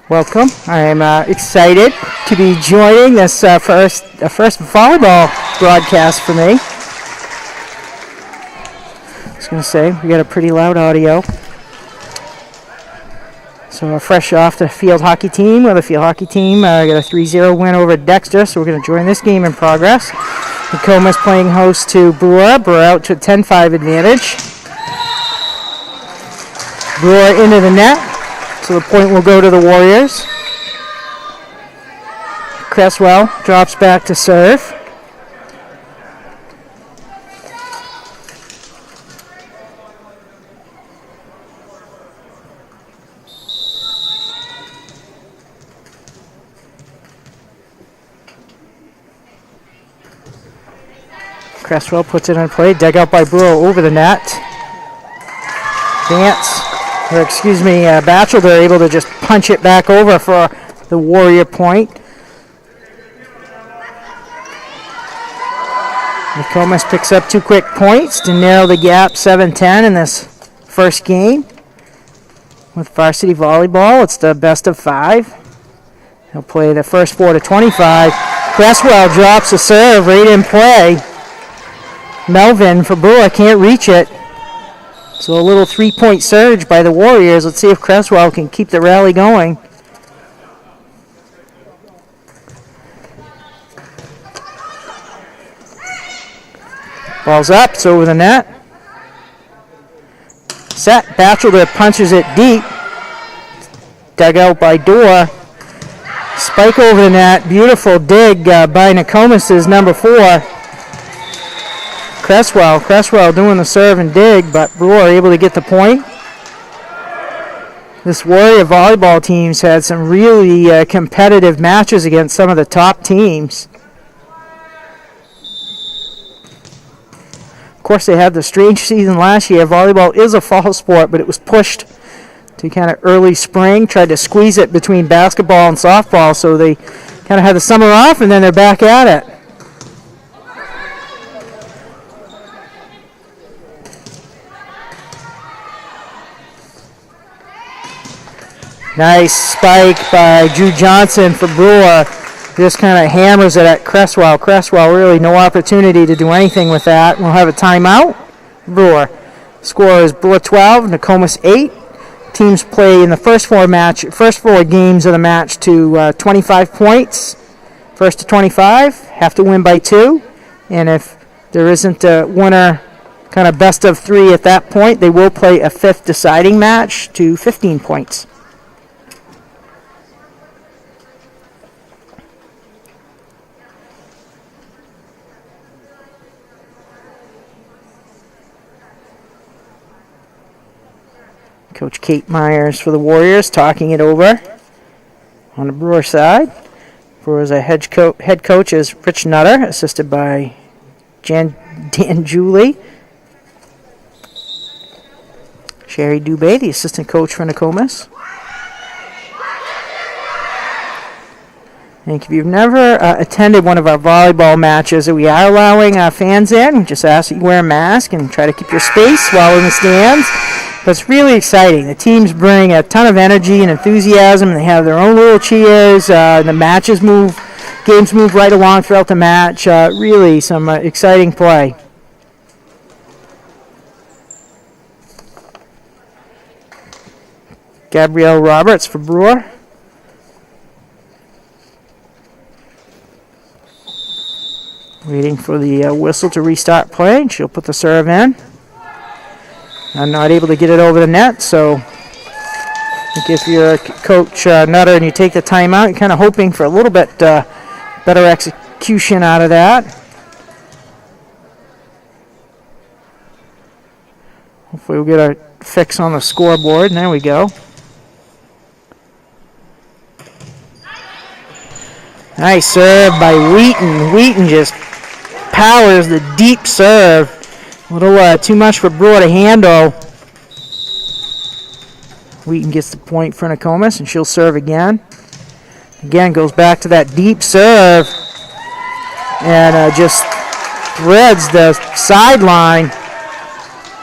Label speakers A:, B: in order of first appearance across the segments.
A: Welcome. I'm excited to be joining this first volleyball broadcast for me. I was going to say, we got a pretty loud audio. So fresh off the field hockey team, where the field hockey team got a 3-0 win over Dexter, so we're going to join this game in progress. Nokomis playing host to Brewer. Brewer out to a 10-5 advantage. Brewer into the net, so the point will go to the Warriors. Cresswell drops back to serve. Cresswell puts it in play, dug out by Brewer over the net. Batchelder able to just punch it back over for the Warrior point. Nokomis picks up 2 quick points to narrow the gap 7-10 in this first game. With Varsity Volleyball, it's the best of 5. They'll play the first 4 to 25. Cresswell drops a serve right in play. Melvin for Brewer can't reach it. So a little 3-point surge by the Warriors. Let's see if Cresswell can keep the rally going. Ball's up, it's over the net. Set, Batchelder punches it deep. Dug out by Dorr. Spike over the net, beautiful dig by Nokomis' number 4. Cresswell doing the serve and dig, but Brewer able to get the point. This Warrior volleyball team's had some really competitive matches against some of the top teams. Of course, they had the strange season last year. Volleyball is a fall sport, but it was pushed to kind of early spring. Tried to squeeze it between basketball and softball, so they kind of had the summer off, and then they're back at it. Nice spike by Drew Johnson for Brewer. Just kind of hammers it at Cresswell. Cresswell really no opportunity to do anything with that. We'll have a timeout. Brewer. Score is Brewer 12, Nokomis 8. Teams play in the first four games of the match to 25 points. First to 25, have to win by 2. And if there isn't a winner, kind of best of 3 at that point, they will play a 5th deciding match to 15 points. Coach Kate Myers for the Warriors talking it over on the Brewer side. Brewer's head coach is Rich Nutter, assisted by Dan Julie. Sherry Dubé, the assistant coach for Nokomis. And if you've never attended one of our volleyball matches, we are allowing fans in. We just ask that you wear a mask and try to keep your space while in the stands. But it's really exciting. The teams bring a ton of energy and enthusiasm. They have their own little cheers. The games move right along throughout the match. Really some exciting play. Gabrielle Roberts for Brewer. Waiting for the whistle to restart play. She'll put the serve in. I'm not able to get it over the net, so I think if you're Coach Nutter and you take the timeout, you're kind of hoping for a little bit better execution out of that. Hopefully we'll get a fix on the scoreboard. There we go. Nice serve by Wheaton. Wheaton just powers the deep serve. A little too much for Brewer to handle. Wheaton gets the point for Nokomis, and she'll serve again. Again, goes back to that deep serve. And just threads the sideline.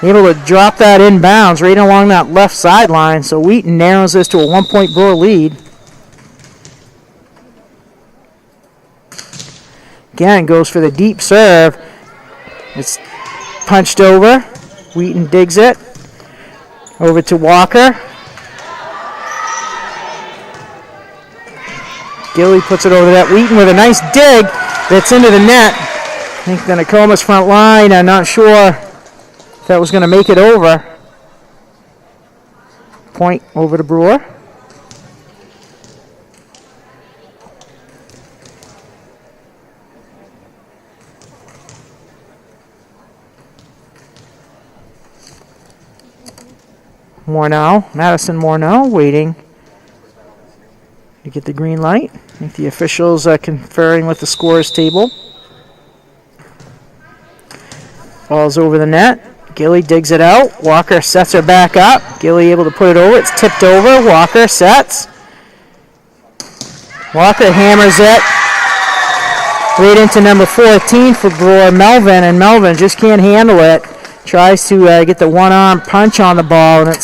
A: Able to drop that inbounds right along that left sideline. So Wheaton narrows this to a 1-point Brewer lead. Again, goes for the deep serve. It's punched over. Wheaton digs it. Over to Walker. Gilly puts it over that. Wheaton with a nice dig that's into the net. I think the Nokomis front line, I'm not sure if that was going to make it over. Point over to Brewer. Madison Morneau waiting to get the green light. I think the officials are conferring with the scorers table. Ball's over the net. Gilly digs it out. Walker sets her back up. Gilly able to put it over. It's tipped over. Walker sets. Walker hammers it right into number 14 for Brewer, Melvin, and Melvin just can't handle it. Tries to get the one-arm punch on the ball, and it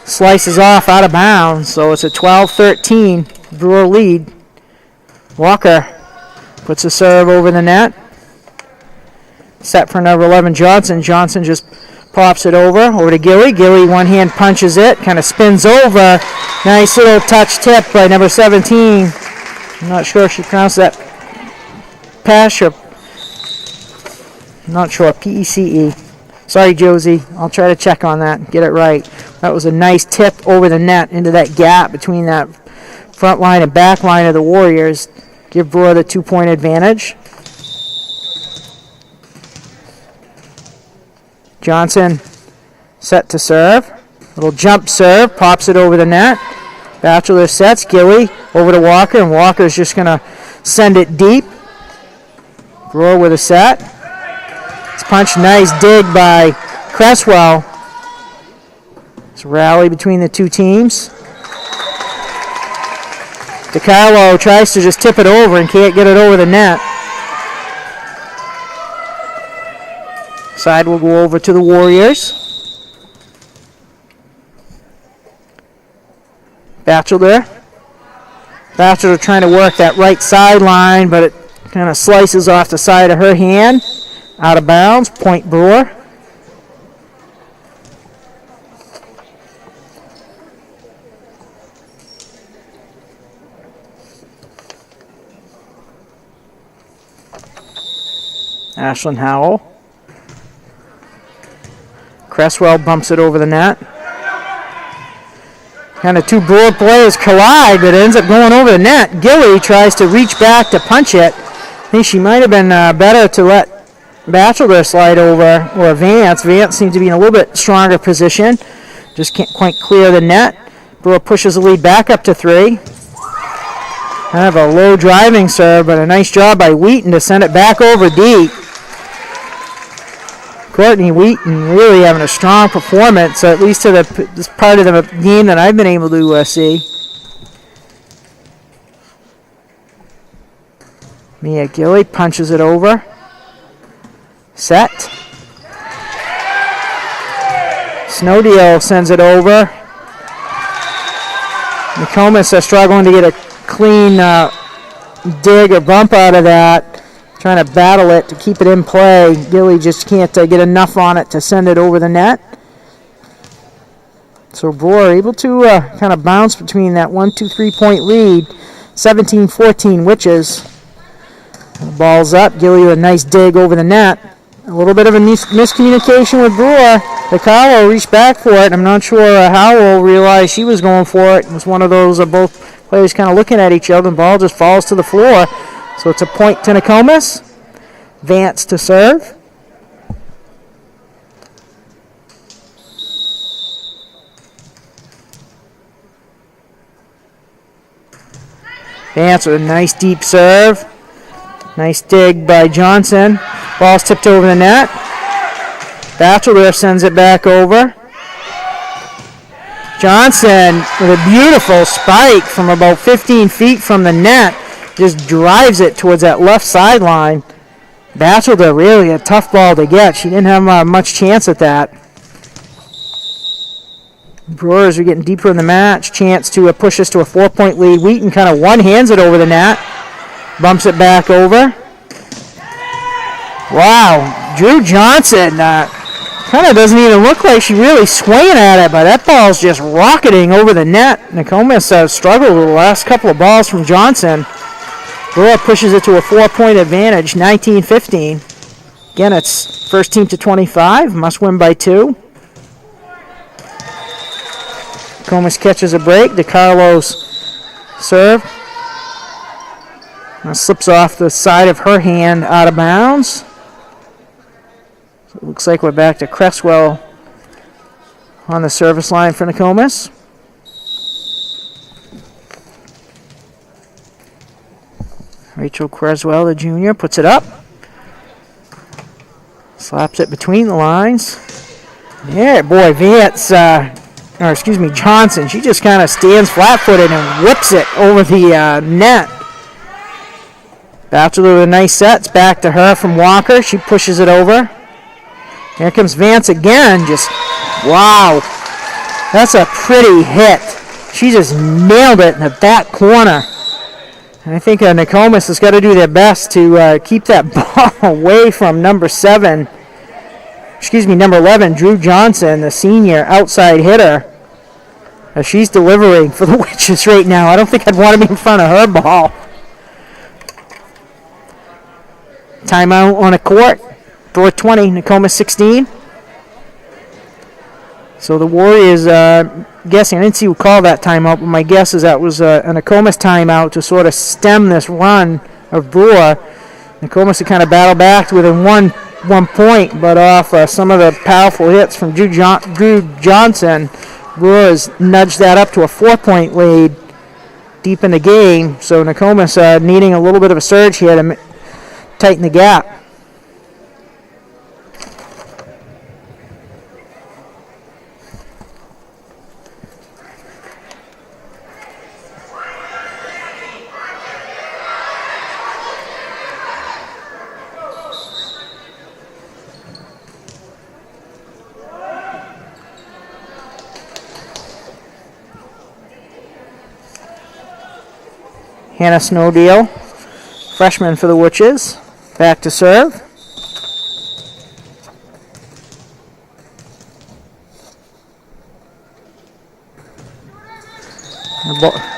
A: slices off out of bounds. So it's a 12-13 Brewer lead. Walker puts a serve over the net. Set for number 11, Johnson. Johnson just pops it over to Gilly. Gilly one-hand punches it, kind of spins over. Nice little touch tip by number 17. I'm not sure if she pronounced that Pesh or I'm not sure, P-E-C-E. Sorry, Josie. I'll try to check on that and get it right. That was a nice tip over the net into that gap between that front line and back line of the Warriors. Give Brewer the 2-point advantage. Johnson set to serve. Little jump serve, pops it over the net. Batchelor sets, Gilly over to Walker, and Walker's just going to send it deep. Brewer with a set. It's punched, nice dig by Cresswell. It's a rally between the two teams. DiCarlo tries to just tip it over and can't get it over the net. Side will go over to the Warriors. Batchelor trying to work that right sideline, but it kind of slices off the side of her hand. Out of bounds, point Brewer. Ashlyn Howell. Cresswell bumps it over the net. Kind of two Brewer players collide, but it ends up going over the net. Gilly tries to reach back to punch it. I think she might have been better to let Batchelor slide over, or Vance. Vance seems to be in a little bit stronger position. Just can't quite clear the net. Brewer pushes the lead back up to 3. Kind of a low driving serve, but a nice job by Wheaton to send it back over deep. Courtney Wheaton really having a strong performance, at least to this part of the game that I've been able to see. Mia Gilly punches it over. Set. Snowdeal sends it over. Nokomis are struggling to get a clean dig or bump out of that. Trying to battle it to keep it in play. Gilly just can't get enough on it to send it over the net. So Brewer able to kind of bounce between that 1-2-3 point lead. 17-14 Witches. The ball's up. Gilly with a nice dig over the net. A little bit of a miscommunication with Brewer. DiCarlo reached back for it. I'm not sure Howell realized she was going for it. It was one of those both players kind of looking at each other. The ball just falls to the floor. So it's a point to Nokomis. Vance to serve. Vance with a nice deep serve. Nice dig by Johnson. Ball's tipped over the net. Batchelor sends it back over. Johnson with a beautiful spike from about 15 feet from the net. Just drives it towards that left sideline. Batchelor really a tough ball to get. She didn't have much chance at that. Brewers are getting deeper in the match. Chance to push us to a 4-point lead. Wheaton kind of one-hands it over the net. Bumps it back over. Wow. Drew Johnson Kind of doesn't even look like she's really swinging at it, but that ball's just rocketing over the net. Nokomis struggled with the last couple of balls from Johnson. Brewer pushes it to a 4-point advantage, 19-15. Again, it's first team to 25, must win by 2. Nokomis catches a break. DeCarlo's serve. Slips off the side of her hand out of bounds. So it looks like we're back to Cresswell on the service line for Nokomis. Rachel Cresswell, the junior, puts it up. Slaps it between the lines. Yeah, boy, Johnson, she just kind of stands flat-footed and whips it over the net. Batchelor with a nice set. It's back to her from Walker. She pushes it over. Here comes Vance again. Just, wow. That's a pretty hit. She just nailed it in the back corner. And I think Nokomis has got to do their best to keep that ball away from number 11, Drew Johnson, the senior outside hitter. She's delivering for the Witches right now. I don't think I'd want to be in front of her ball. Timeout on a court. Brewer 20, Nokomis 16. So the Warriors, guessing, I didn't see who called that timeout, but my guess is that was a Nokomis timeout to sort of stem this run of Brewer. Nokomis had kind of battled back within one point, but off some of the powerful hits from Drew Johnson, Brewer has nudged that up to a 4-point lead deep in the game. So Nokomis needing a little bit of a surge here to tighten the gap. Hannah Snowdeal, freshman for the Witches, back to serve.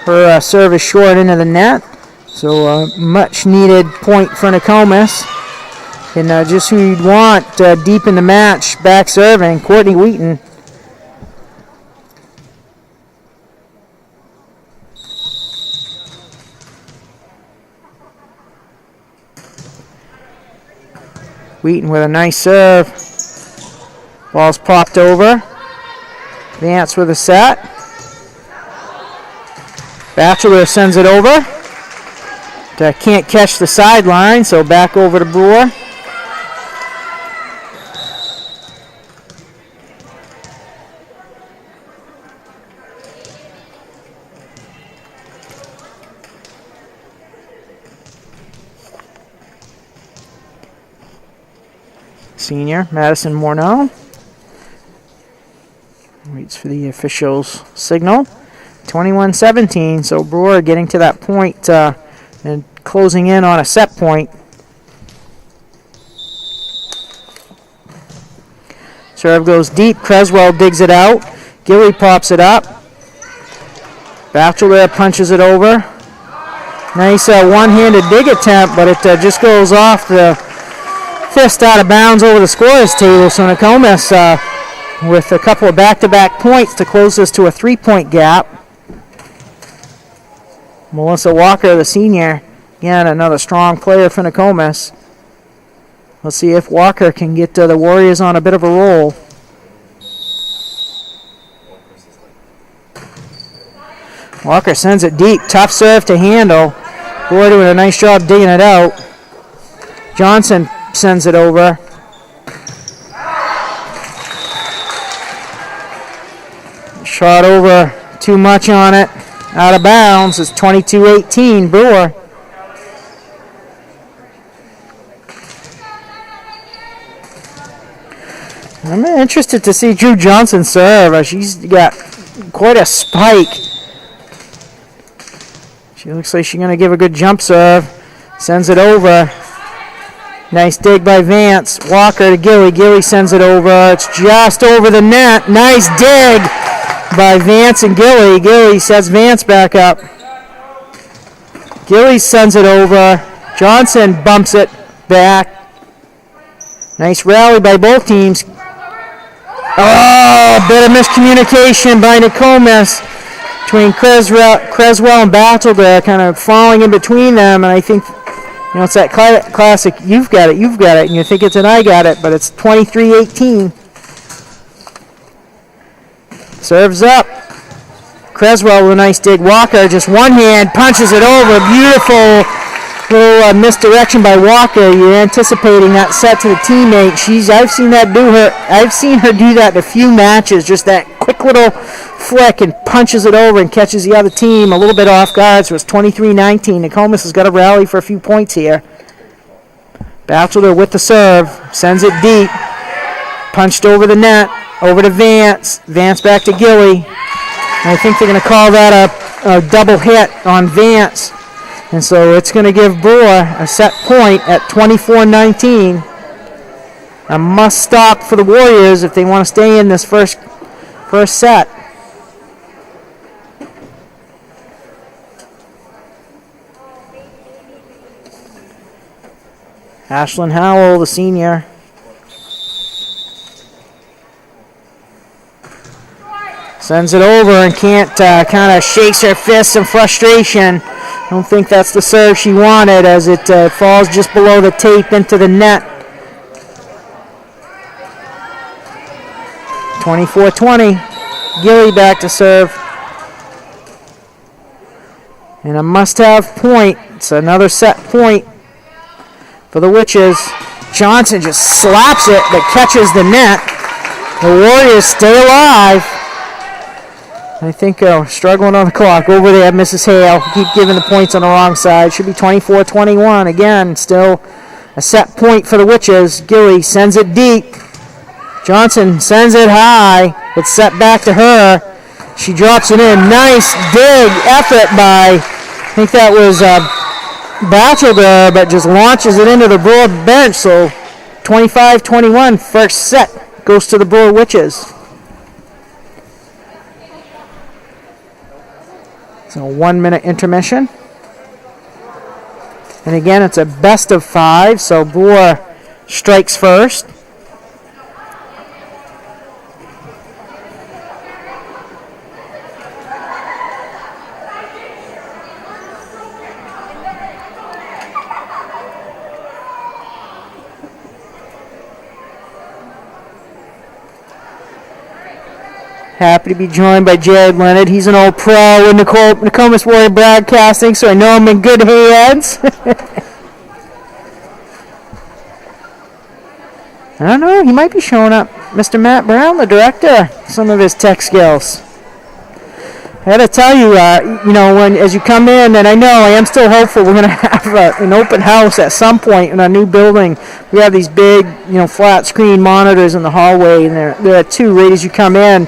A: Her serve is short into the net, so a much needed point for Nokomis. And just who you'd want deep in the match, back serving, Courtney Wheaton. Wheaton with a nice serve. Ball's popped over. Vance with a set. Batchelor sends it over. Can't catch the sideline, so back over to Brewer. Senior, Madison Morneau. Waits for the official's signal. 21-17, so Brewer getting to that point and closing in on a set point. Serve goes deep. Creswell digs it out. Gilly pops it up. Batchelor punches it over. Nice one-handed dig attempt, but it just goes off the fist out of bounds over the scorer's table. So Nokomis with a couple of back-to-back points to close this to a 3-point gap. Melissa Walker, the senior, again, another strong player for Nokomis. Let's see if Walker can get the Warriors on a bit of a roll. Walker sends it deep. Tough serve to handle. Brewer doing a nice job digging it out. Johnson sends it over. Shot over too much on it. Out of bounds. It's 22-18, Brewer. I'm interested to see Drew Johnson serve. She's got quite a spike. She looks like she's going to give a good jump serve. Sends it over. Nice dig by Vance. Walker to Gilly. Gilly sends it over. It's just over the net. Nice dig by Vance and Gilly. Gilly sets Vance back up. Gilly sends it over. Johnson bumps it back. Nice rally by both teams. Oh, a bit of miscommunication by Nokomis between Creswell and Batchelder, kind of falling in between them, and I think, it's that classic, you've got it, and you think it's an I got it, but it's 23-18. Serves up. Creswell with a nice dig. Walker just one hand punches it over. Beautiful little misdirection by Walker. You're anticipating that set to the teammate. I've seen her do that in a few matches. Just that quick little flick and punches it over and catches the other team a little bit off guard. So it's 23-19. Nokomis has got to rally for a few points here. Batchelder with the serve. Sends it deep. Punched over the net. Over to Vance. Vance back to Gilly. And I think they're going to call that a double hit on Vance. And so it's going to give Brewer a set point at 24-19. A must stop for the Warriors if they want to stay in this first set. Ashlyn Howell, the senior. Sends it over and can't, kind of shakes her fists in frustration. I don't think that's the serve she wanted as it falls just below the tape into the net. 24-20. Gilly back to serve. And a must-have point. It's another set point for the Witches. Johnson just slaps it but catches the net. The Warriors stay alive. I think struggling on the clock. Over there, Mrs. Hale. Keep giving the points on the wrong side. Should be 24-21. Again, still a set point for the Witches. Gilly sends it deep. Johnson sends it high. It's set back to her. She drops it in. Nice dig effort by, I think that was Batchelder, but just launches it into the Brewer bench. So 25-21. First set goes to the Brewer Witches. So 1 minute intermission. And again, it's a best of 5, so Brewer strikes first. Happy to be joined by Jared Leonard. He's an old pro in Nokomis Warrior Broadcasting, so I know I'm in good hands. I don't know. He might be showing up. Mr. Matt Brown, the director, some of his tech skills. I got to tell you, as you come in, and I know I am still hopeful we're going to have an open house at some point in our new building. We have these big, flat screen monitors in the hallway, and there are 2 right as you come in.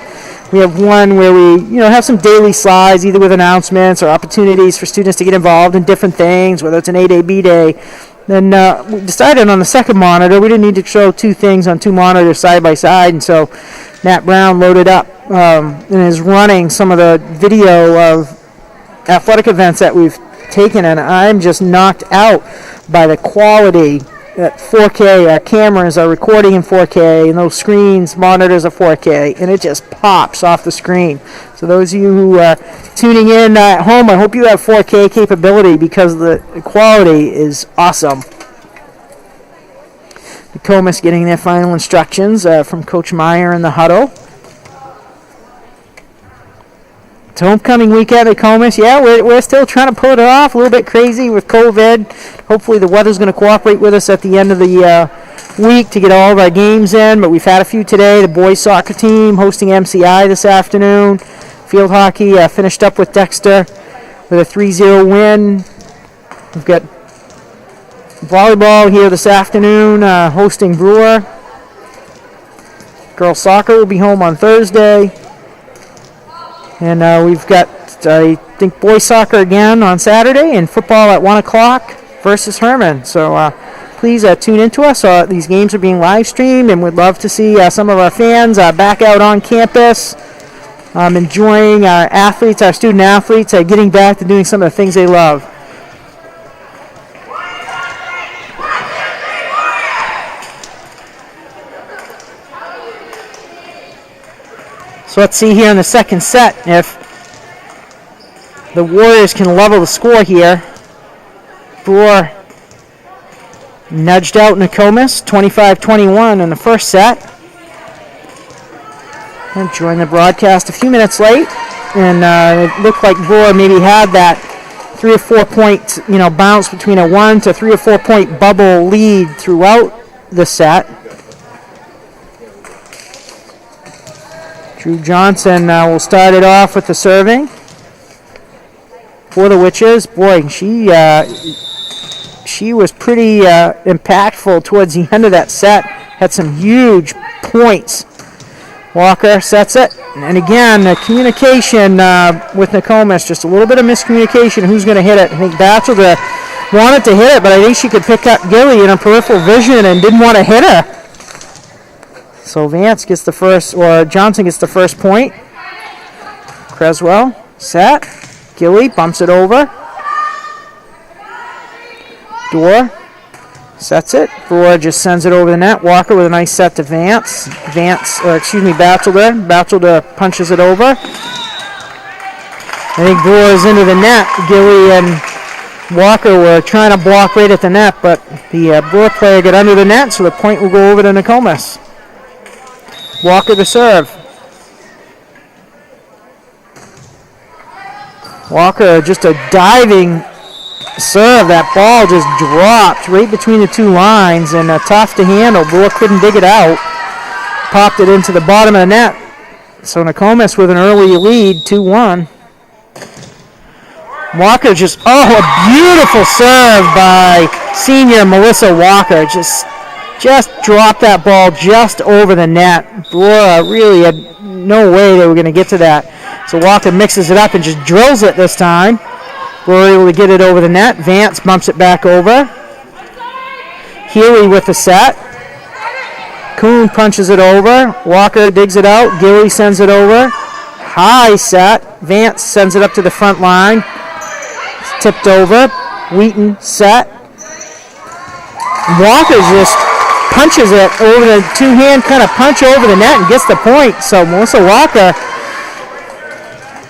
A: We have one where we, have some daily slides, either with announcements or opportunities for students to get involved in different things, whether it's an A-Day, B-Day. Then we decided on the second monitor, we didn't need to show 2 things on 2 monitors side by side, and so Matt Brown loaded up and is running some of the video of athletic events that we've taken, and I'm just knocked out by the quality. At 4K, our cameras are recording in 4K, and those screens, monitors are 4K, and it just pops off the screen. So those of you who are tuning in at home, I hope you have 4K capability because the quality is awesome. Nokomis getting their final instructions from Coach Meyer in the huddle. It's homecoming weekend at Nokomis. Yeah, we're still trying to pull it off. A little bit crazy with COVID. Hopefully the weather's going to cooperate with us at the end of the week to get all of our games in. But we've had a few today. The boys soccer team hosting MCI this afternoon. Field hockey finished up with Dexter with a 3-0 win. We've got volleyball here this afternoon hosting Brewer. Girls soccer will be home on Thursday. And we've got, I think, boys soccer again on Saturday and football at 1 o'clock versus Herman. So please tune into us. These games are being live streamed, and we'd love to see some of our fans back out on campus, enjoying our athletes, our student athletes, getting back to doing some of the things they love. So let's see here in the second set if the Warriors can level the score here. Brewer nudged out Nokomis, 25-21 in the first set. And joined the broadcast a few minutes late, and it looked like Brewer maybe had that 3 or 4 point, bounce between a 1 to 3 or 4 point bubble lead throughout the set. Drew Johnson will start it off with the serving for the Witches. Boy, she was pretty impactful towards the end of that set. Had some huge points. Walker sets it. And again, the communication with Nokomis, just a little bit of miscommunication. Who's going to hit it? I think Batchelder wanted to hit it, but I think she could pick up Gilly in her peripheral vision and didn't want to hit her. So Vance gets the first, or Johnson gets the first point. Creswell, set. Gilly bumps it over. Dorr sets it. Brewer just sends it over the net. Walker with a nice set to Vance. Batchelder. Batchelder punches it over. I think Brewer is into the net. Gilly and Walker were trying to block right at the net, but the Brewer player got under the net, so the point will go over to Nokomis. Walker to serve. Walker, just a diving serve. That ball just dropped right between the two lines and tough to handle. Brewer couldn't dig it out. Popped it into the bottom of the net. So Nokomis with an early lead, 2-1. Walker just, a beautiful serve by senior Melissa Walker. Just dropped that ball just over the net. Brewer really had no way they were going to get to that. So Walker mixes it up and just drills it this time. Brewer able to get it over the net. Vance bumps it back over. Healy with the set. Kuhn punches it over. Walker digs it out. Gilly sends it over. High set. Vance sends it up to the front line. It's tipped over. Wheaton set. Walker just punches it over the two-hand kind of punch over the net and gets the point. So Melissa Walker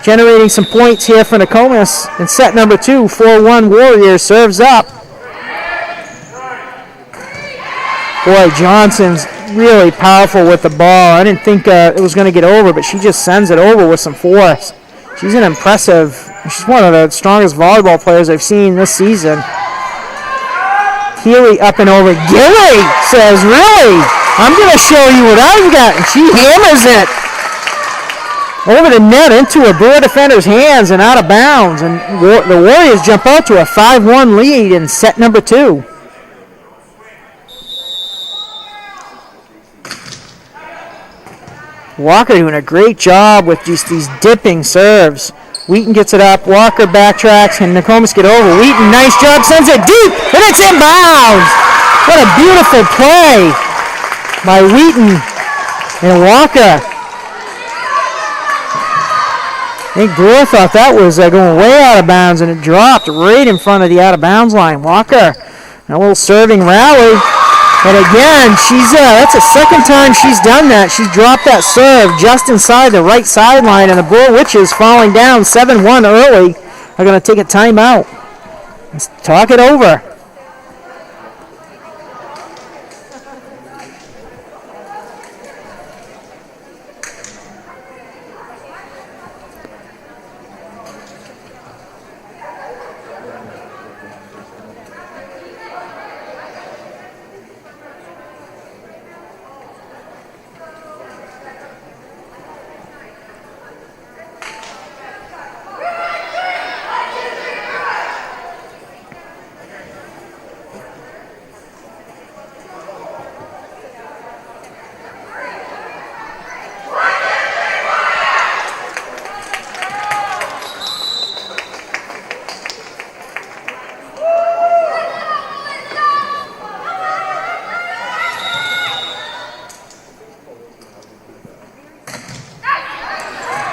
A: generating some points here for Nokomis in set number 2. 4-1 Warriors serves up. Boy, Johnson's really powerful with the ball. I didn't think it was going to get over, but she just sends it over with some force. She's one of the strongest volleyball players I've seen this season. Healy up and over. Gilly says, really? I'm going to show you what I've got. And she hammers it over the net into a Brewer defender's hands and out of bounds. And the Warriors jump out to a 5-1 lead in set number 2. Walker doing a great job with just these dipping serves. Wheaton gets it up. Walker backtracks, and Nokomis get over. Wheaton, nice job, sends it deep, and it's inbounds. What a beautiful play by Wheaton and Walker. I think Brewer thought that was going way out of bounds, and it dropped right in front of the out-of-bounds line. Walker, a little serving rally. And again, that's the second time she's done that. She's dropped that serve just inside the right sideline, and the Brewer Witches falling down 7-1 early are going to take a timeout. Let's talk it over.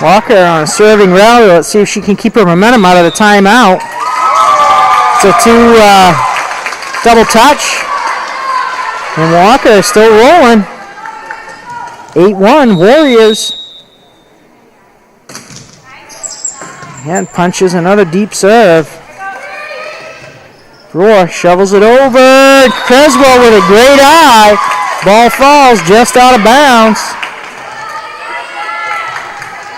A: Walker on a serving rally. Let's see if she can keep her momentum out of the timeout. It's a double touch. And Walker is still rolling. 8-1 Warriors. And punches another deep serve. Brewer shovels it over. Creswell with a great eye. Ball falls just out of bounds.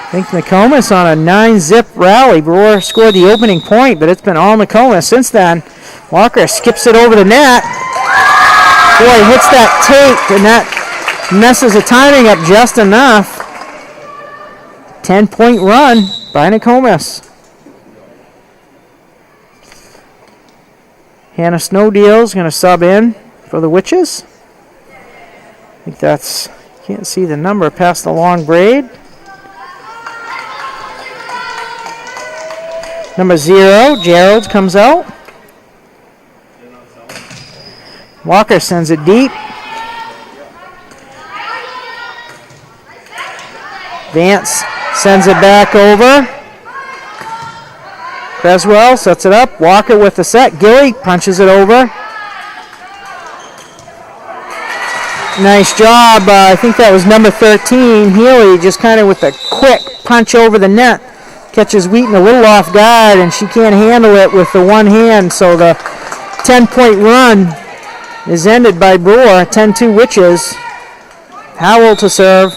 A: I think Nokomis on a 9-zip rally. Brewer scored the opening point, but it's been all Nokomis since then. Walker skips it over the net. Boy, hits that tape, and that messes the timing up just enough. 10-point run by Nokomis. Hannah Snowdeal's going to sub in for the Witches. I think that's, can't see the number past the long braid. Number 0, Gerald comes out. Walker sends it deep. Vance sends it back over. Creswell sets it up. Walker with the set. Gilly punches it over. Nice job. I think that was number 13. Healy just kind of with a quick punch over the net. Catches Wheaton a little off guard, and she can't handle it with the one hand. So the 10-point run is ended by Brewer. 10-2 Witches. Howell to serve.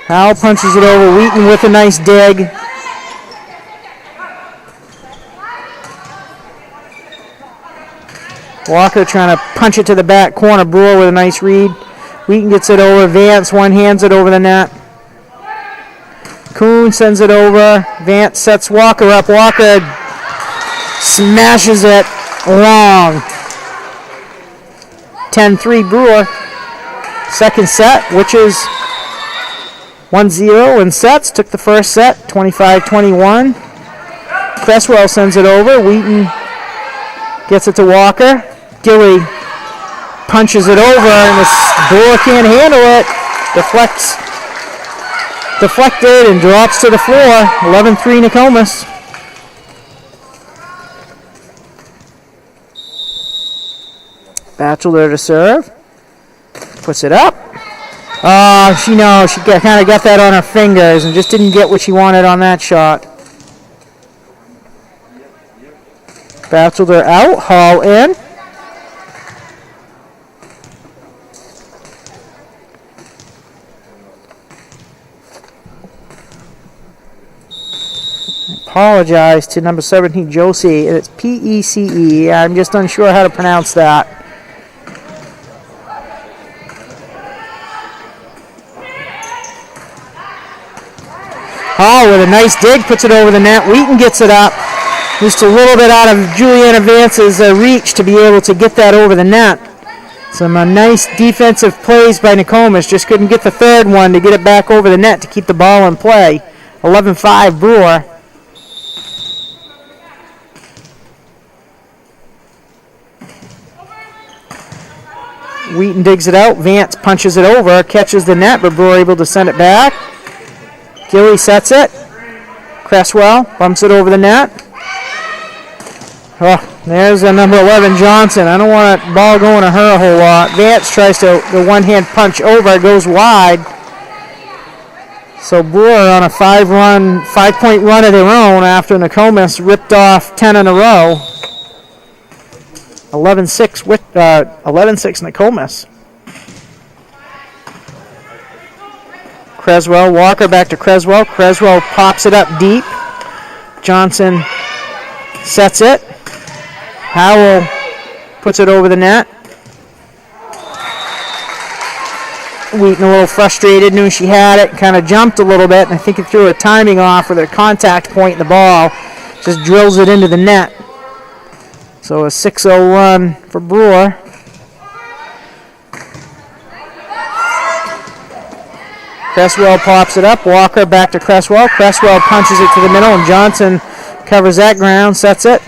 A: Howell punches it over. Wheaton with a nice dig. Walker trying to punch it to the back corner. Brewer with a nice read. Wheaton gets it over. Vance one hands it over the net. Kuhn sends it over. Vance sets Walker up. Walker smashes it long. 10-3 Brewer. Second set, which is 1-0 in sets. Took the first set, 25-21. Cresswell sends it over. Wheaton gets it to Walker. Gilly punches it over, and the Brewer can't handle it. Deflected and drops to the floor. 11-3 Nokomis. Batchelder to serve. Puts it up. She kind of got that on her fingers and just didn't get what she wanted on that shot. Batchelder out. Hall in. Apologize to number 17, Josie. It's P-E-C-E. I'm just unsure how to pronounce that. Hall with a nice dig, puts it over the net. Wheaton gets it up. Just a little bit out of Juliana Vance's reach to be able to get that over the net. Some nice defensive plays by Nokomis. Just couldn't get the third one to get it back over the net to keep the ball in play. 11-5 Brewer. Wheaton digs it out. Vance punches it over, catches the net, but Brewer able to send it back. Gilly sets it. Cresswell bumps it over the net. Oh, there's a number 11, Johnson. I don't want that ball going to her a whole lot. Vance tries to the one-hand punch over, goes wide. So Brewer on a 5-point run of their own after Nokomis ripped off 10 in a row. 11-6 Nokomis. Creswell, Walker back to Creswell. Creswell pops it up deep. Johnson sets it. Howell puts it over the net. Wheaton a little frustrated, knew she had it, kind of jumped a little bit, and I think it threw her timing off with her contact point in the ball. Just drills it into the net. So a 6-0 run for Brewer. Cresswell pops it up. Walker back to Cresswell. Cresswell punches it to the middle, and Johnson covers that ground, sets it.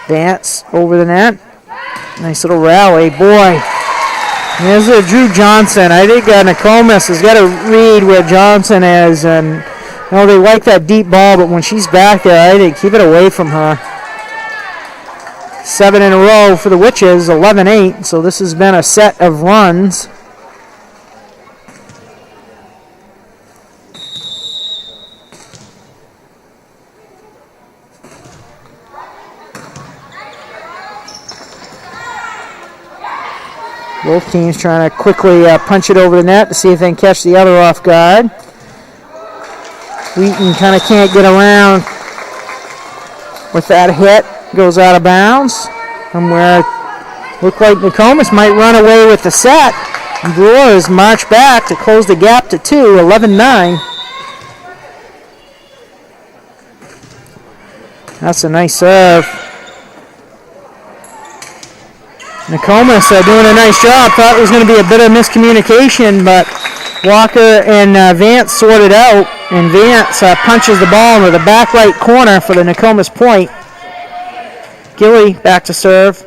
A: Vance over the net. Nice little rally. Boy, Here's Drew Johnson. I think Nokomis has got to read where Johnson is, and they like that deep ball, but when she's back there, I think keep it away from her. 7 in a row for the Witches, 11-8, so this has been a set of runs. Both teams trying to quickly punch it over the net to see if they can catch the other off guard. Wheaton kind of can't get around with that hit. Goes out of bounds. From where it looked like Nokomis might run away with the set. And Brewer has marched back to close the gap to 2, 11-9. That's a nice serve. Nokomis doing a nice job. Thought it was going to be a bit of miscommunication, but Walker and Vance sorted out, and Vance punches the ball into the back right corner for the Nokomis point. Gilly back to serve.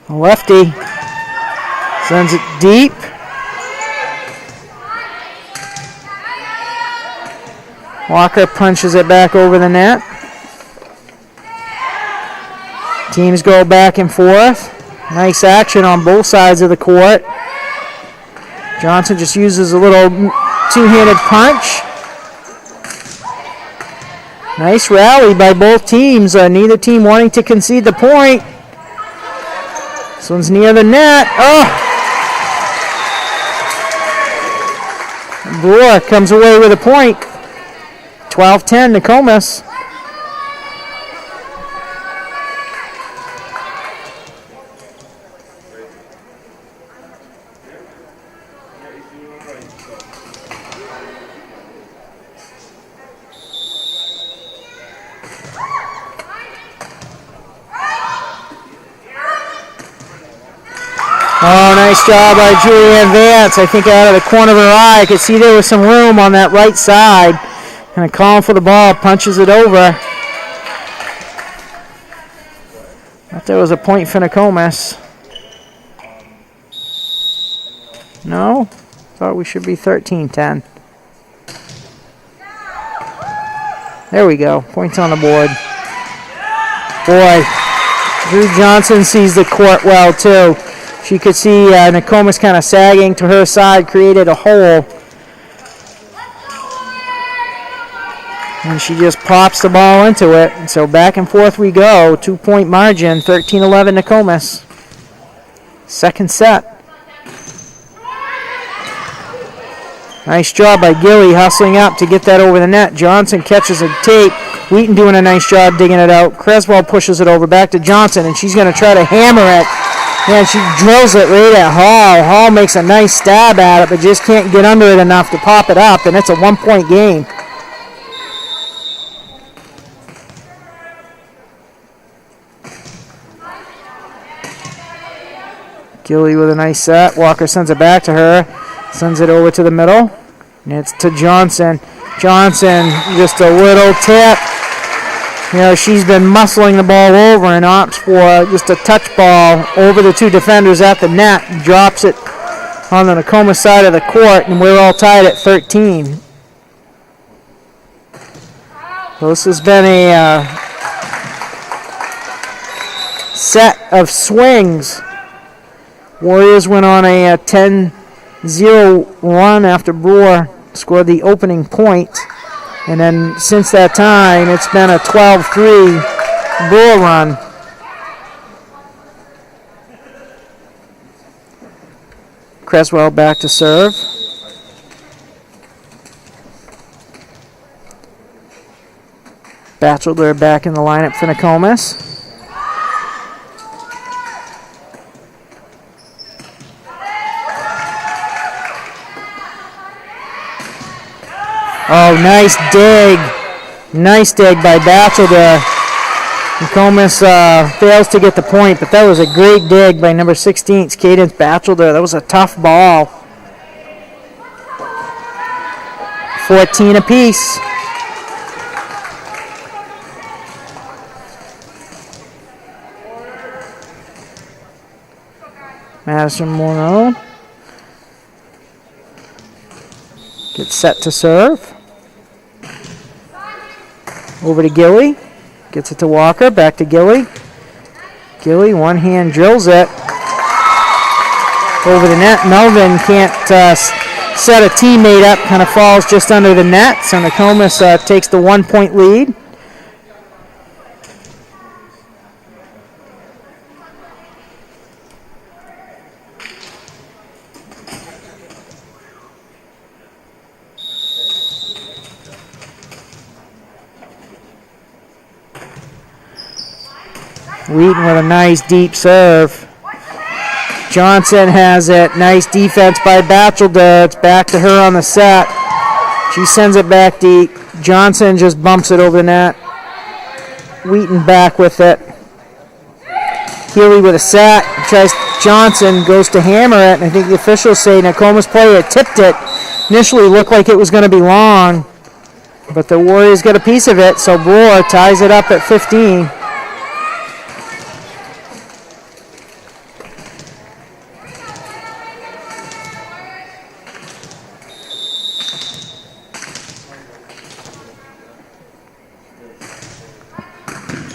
A: Lefty sends it deep. Walker punches it back over the net. Teams go back and forth. Nice action on both sides of the court. Johnson just uses a little two-handed punch. Nice rally by both teams. Neither team wanting to concede the point. This one's near the net. Oh! Brewer comes away with a point. 12-10 Nokomis. Oh, nice job by Julianne Vance. I think out of the corner of her eye, I could see there was some room on that right side. And calling for the ball, punches it over. Thought there was a point for Nokomis. No? Thought we should be 13-10. There we go. Points on the board. Boy, Drew Johnson sees the court well, too. She could see Nokomis kind of sagging to her side, created a hole. And she just pops the ball into it. And so back and forth we go. 2-point margin, 13-11 Nokomis. Second set. Nice job by Gilly hustling up to get that over the net. Johnson catches a tape. Wheaton doing a nice job digging it out. Creswell pushes it over back to Johnson, and she's going to try to hammer it. And she drills it right at Hall. Hall makes a nice stab at it, but just can't get under it enough to pop it up, and it's a 1-point game. Gilly with a nice set. Walker sends it back to her. Sends it over to the middle. And it's to Johnson. Johnson, just a little tip. You know, she's been muscling the ball over and opts for just a touch ball over the two defenders at the net. Drops it on the Nokomis side of the court, and we're all tied at 13. So this has been a set of swings. Warriors went on a 10-0 run after Brewer scored the opening point. And then since that time, it's been a 12-3 Brewer run. Creswell back to serve. Batchelder back in the lineup for Nokomis. Oh, nice dig. Nice dig by Batchelder. Nokomis fails to get the point, but that was a great dig by number 16, Cadence Batchelder. That was a tough ball. 14 apiece. Madison Morneau gets set to serve. Over to Gilly. Gets it to Walker. Back to Gilly. Gilly, one hand drills it. Over the net. Melvin can't set a teammate up. Kind of falls just under the net. So Nokomis takes the 1-point lead. Wheaton with a nice deep serve. Johnson has it. Nice defense by Batchelder. It's back to her on the set. She sends it back deep. Johnson just bumps it over the net. Wheaton back with it. Healy with a set. Johnson goes to hammer it, and I think the officials say Nokomis player tipped it. Initially looked like it was going to be long, but the Warriors got a piece of it, so Brewer ties it up at 15.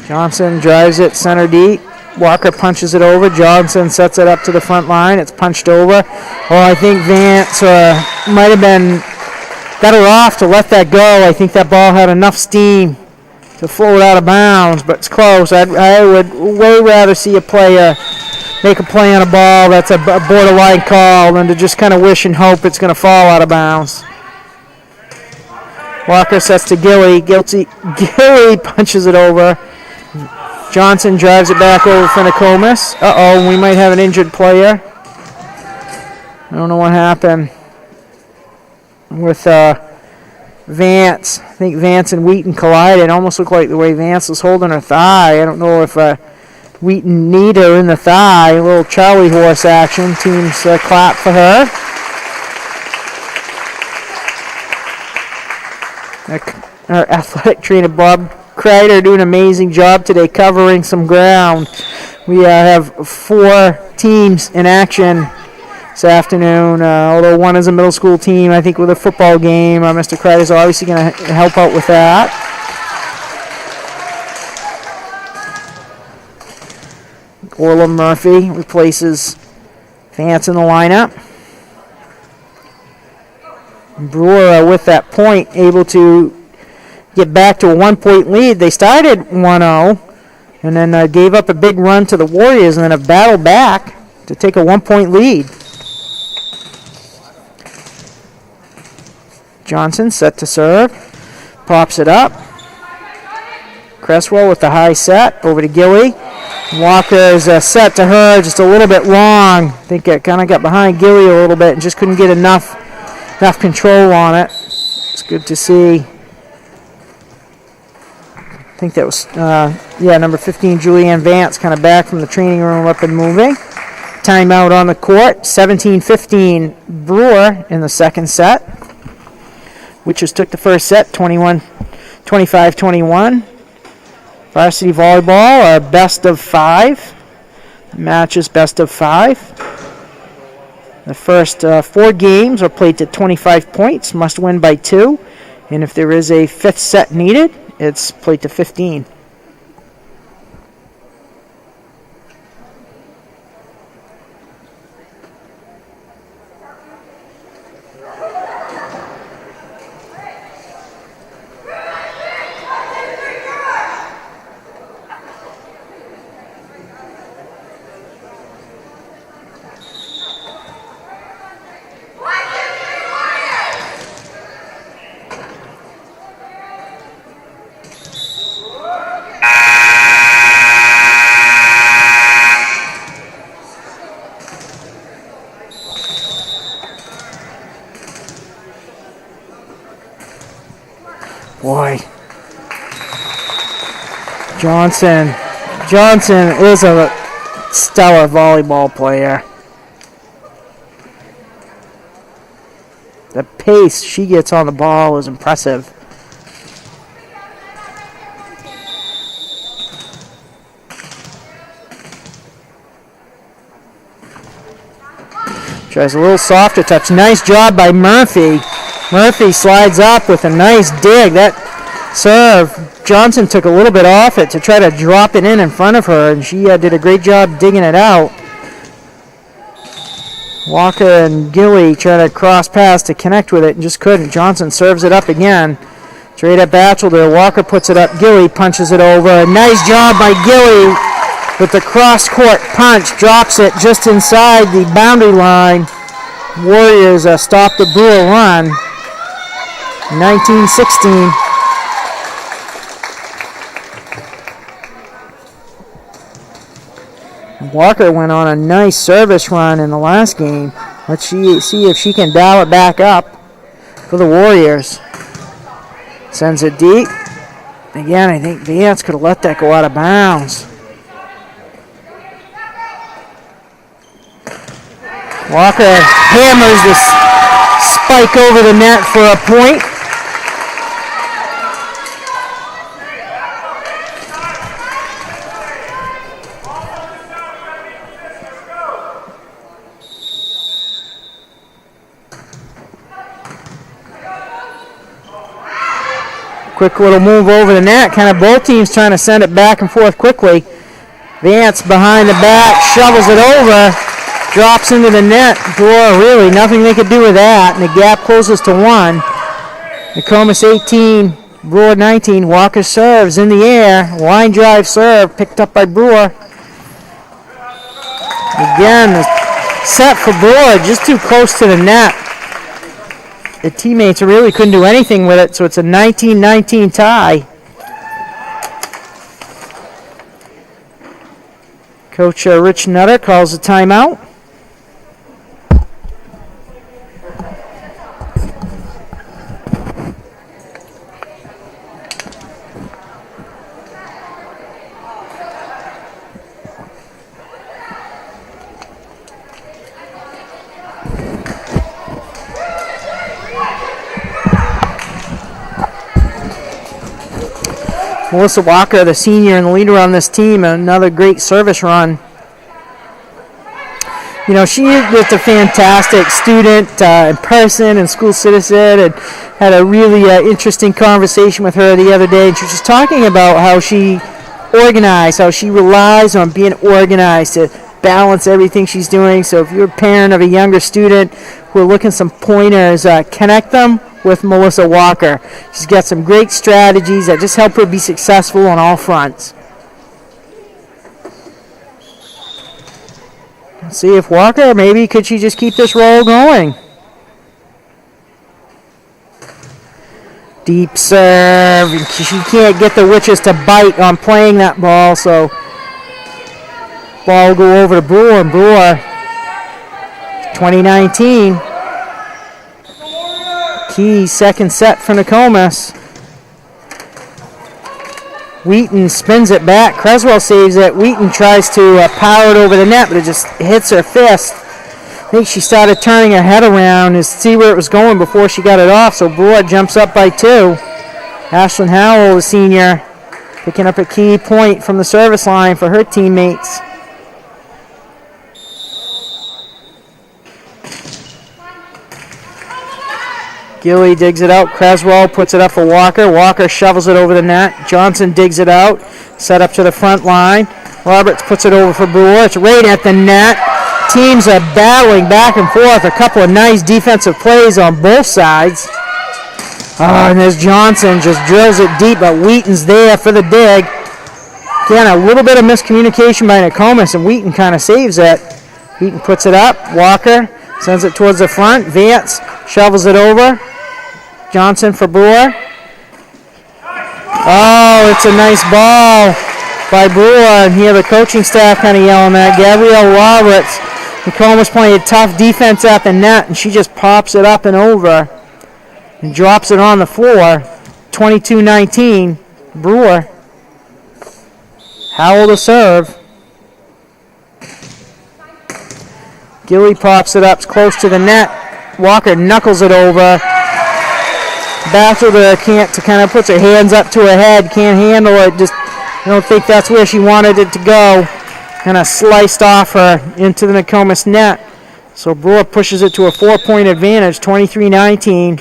A: Johnson drives it center deep. Walker punches it over. Johnson sets it up to the front line. It's punched over. Oh, I think Vance might have been better off to let that go. I think that ball had enough steam to float out of bounds, but it's close. I would way rather see a player make a play on a ball that's a borderline call than to just kind of wish and hope it's going to fall out of bounds. Walker sets to Gilly. Gilly punches it over. Johnson drives it back over for Nokomis. Uh-oh, we might have an injured player. I don't know what happened with Vance. I think Vance and Wheaton collided. It almost looked like the way Vance was holding her thigh. I don't know if Wheaton kneed her in the thigh. A little Charlie horse action. Teams clap for her. Our athletic trainer, Bob Kreider, doing an amazing job today covering some ground. We have 4 teams in action this afternoon, although one is a middle school team, I think, with a football game. Mr. Kreider is obviously going to help out with that. Orla Murphy replaces Vance in the lineup. Brewer with that point able to get back to a 1-point lead. They started 1-0 and then gave up a big run to the Warriors and then have battled back to take a 1-point lead. Johnson set to serve. Pops it up. Cresswell with the high set. Over to Gilly. Walker is set to her just a little bit long. I think it kind of got behind Gilly a little bit and just couldn't get enough control on it. It's good to see. I think that was, number 15, Julianne Vance, kind of back from the training room up and moving. Timeout on the court. 17-15 Brewer in the second set. Witches took the first set, 25-21. Varsity Volleyball, our best of 5. Matches best of 5. The first 4 games are played to 25 points, must win by 2. And if there is a 5th set needed, it's played to 15. Boy, Johnson is a stellar volleyball player. The pace she gets on the ball is impressive. Tries a little softer touch. Nice job by Murphy. Murphy slides up with a nice dig. That serve, Johnson took a little bit off it to try to drop it in front of her, and she did a great job digging it out. Walker and Gilly try to cross pass to connect with it and just couldn't. Johnson serves it up again. Straight at Batchelder. Walker puts it up. Gilly punches it over. Nice job by Gilly with the cross-court punch. Drops it just inside the boundary line. Warriors stop the Brewer run. 19-16. Walker went on a nice service run in the last game. Let's see if she can dial it back up for the Warriors. Sends it deep. Again, I think Vance could have let that go out of bounds. Walker hammers this spike over the net for a point. Quick little move over the net. Kind of both teams trying to send it back and forth quickly. Vance behind the back, shovels it over, drops into the net. Brewer, really nothing they could do with that. And the gap closes to 1. Nokomis 18, Brewer 19. Walker serves in the air. Line drive serve picked up by Brewer. Again, the set for Brewer just too close to the net. The teammates really couldn't do anything with it, so it's a 19-19 tie. Coach Rich Nutter calls a timeout. Melissa Walker, the senior and the leader on this team, another great service run. You know, she was a fantastic student in person and school citizen, and had a really interesting conversation with her the other day. And she was just talking about how she organized, how she relies on being organized to balance everything she's doing. So if you're a parent of a younger student who are looking some pointers, connect them with Melissa Walker. She's got some great strategies that just help her be successful on all fronts. Let's see if Walker, maybe could she just keep this roll going? Deep serve. She can't get the Witches to bite on playing that ball, so ball will go over to Brewer, and Brewer 2019. Key second set for Nokomis. Wheaton spins it back. Creswell saves it. Wheaton tries to power it over the net, but it just hits her fist. I think she started turning her head around to see where it was going before she got it off, so Brewer jumps up by 2. Ashlyn Howell, the senior, picking up a key point from the service line for her teammates. Gilly digs it out. Creswell puts it up for Walker. Walker shovels it over the net. Johnson digs it out. Set up to the front line. Roberts puts it over for Brewer. It's right at the net. Teams are battling back and forth. A couple of nice defensive plays on both sides. And there's Johnson. Just drills it deep, but Wheaton's there for the dig. Again, a little bit of miscommunication by Nokomis, and Wheaton kind of saves it. Wheaton puts it up. Walker sends it towards the front. Vance shovels it over. Johnson for Brewer. Oh, it's a nice ball by Brewer. And here the coaching staff kind of yelling at Gabrielle Roberts. Nokomis playing a tough defense at the net, and she just pops it up and over and drops it on the floor. 22-19, Brewer. Howell to serve. Gilly pops it up close to the net. Walker knuckles it over. Batchelder can't, kind of puts her hands up to her head, can't handle it. Just, I don't think that's where she wanted it to go. Kind of sliced off her into the Nokomis net. So Brewer pushes it to a 4-point advantage, 23-19.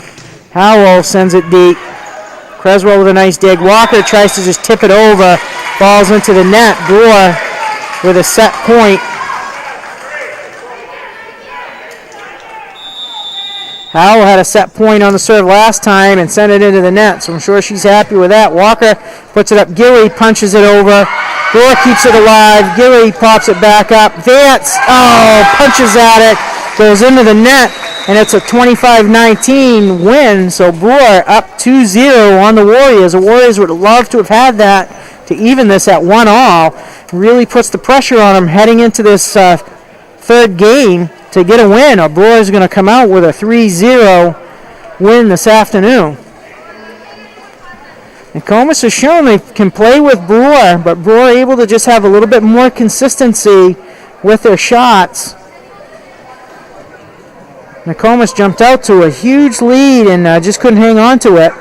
A: Howell sends it deep. Creswell with a nice dig. Walker tries to just tip it over. Falls into the net. Brewer with a set point. Howell had a set point on the serve last time and sent it into the net, so I'm sure she's happy with that. Walker puts it up. Gilly punches it over. Brewer keeps it alive. Gilly pops it back up. Vance, punches at it. Goes into the net, and it's a 25-19 win. So Brewer up 2-0 on the Warriors. The Warriors would love to have had that to even this at 1-all. Really puts the pressure on them heading into this third game to get a win. Brewer is going to come out with a 3-0 win this afternoon. Nokomis has shown they can play with Brewer, but Brewer able to just have a little bit more consistency with their shots. Nokomis jumped out to a huge lead and just couldn't hang on to it.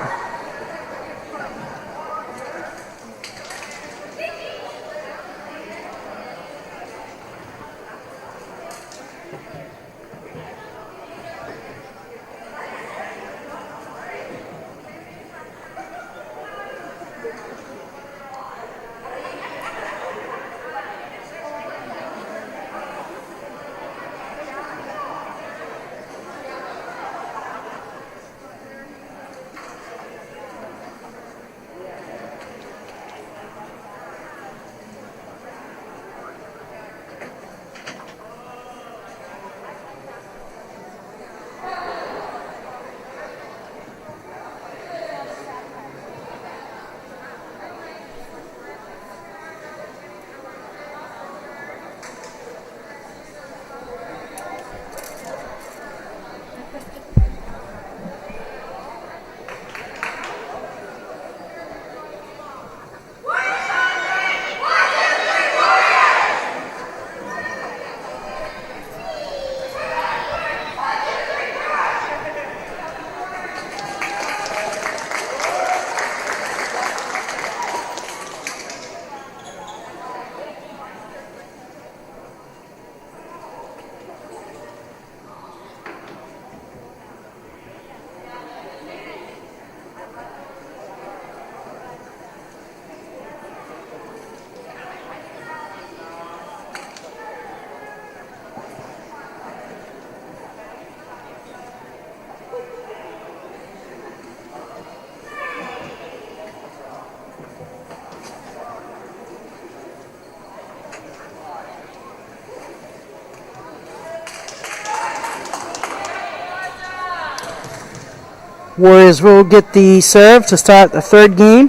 A: Warriors will get the serve to start the third game.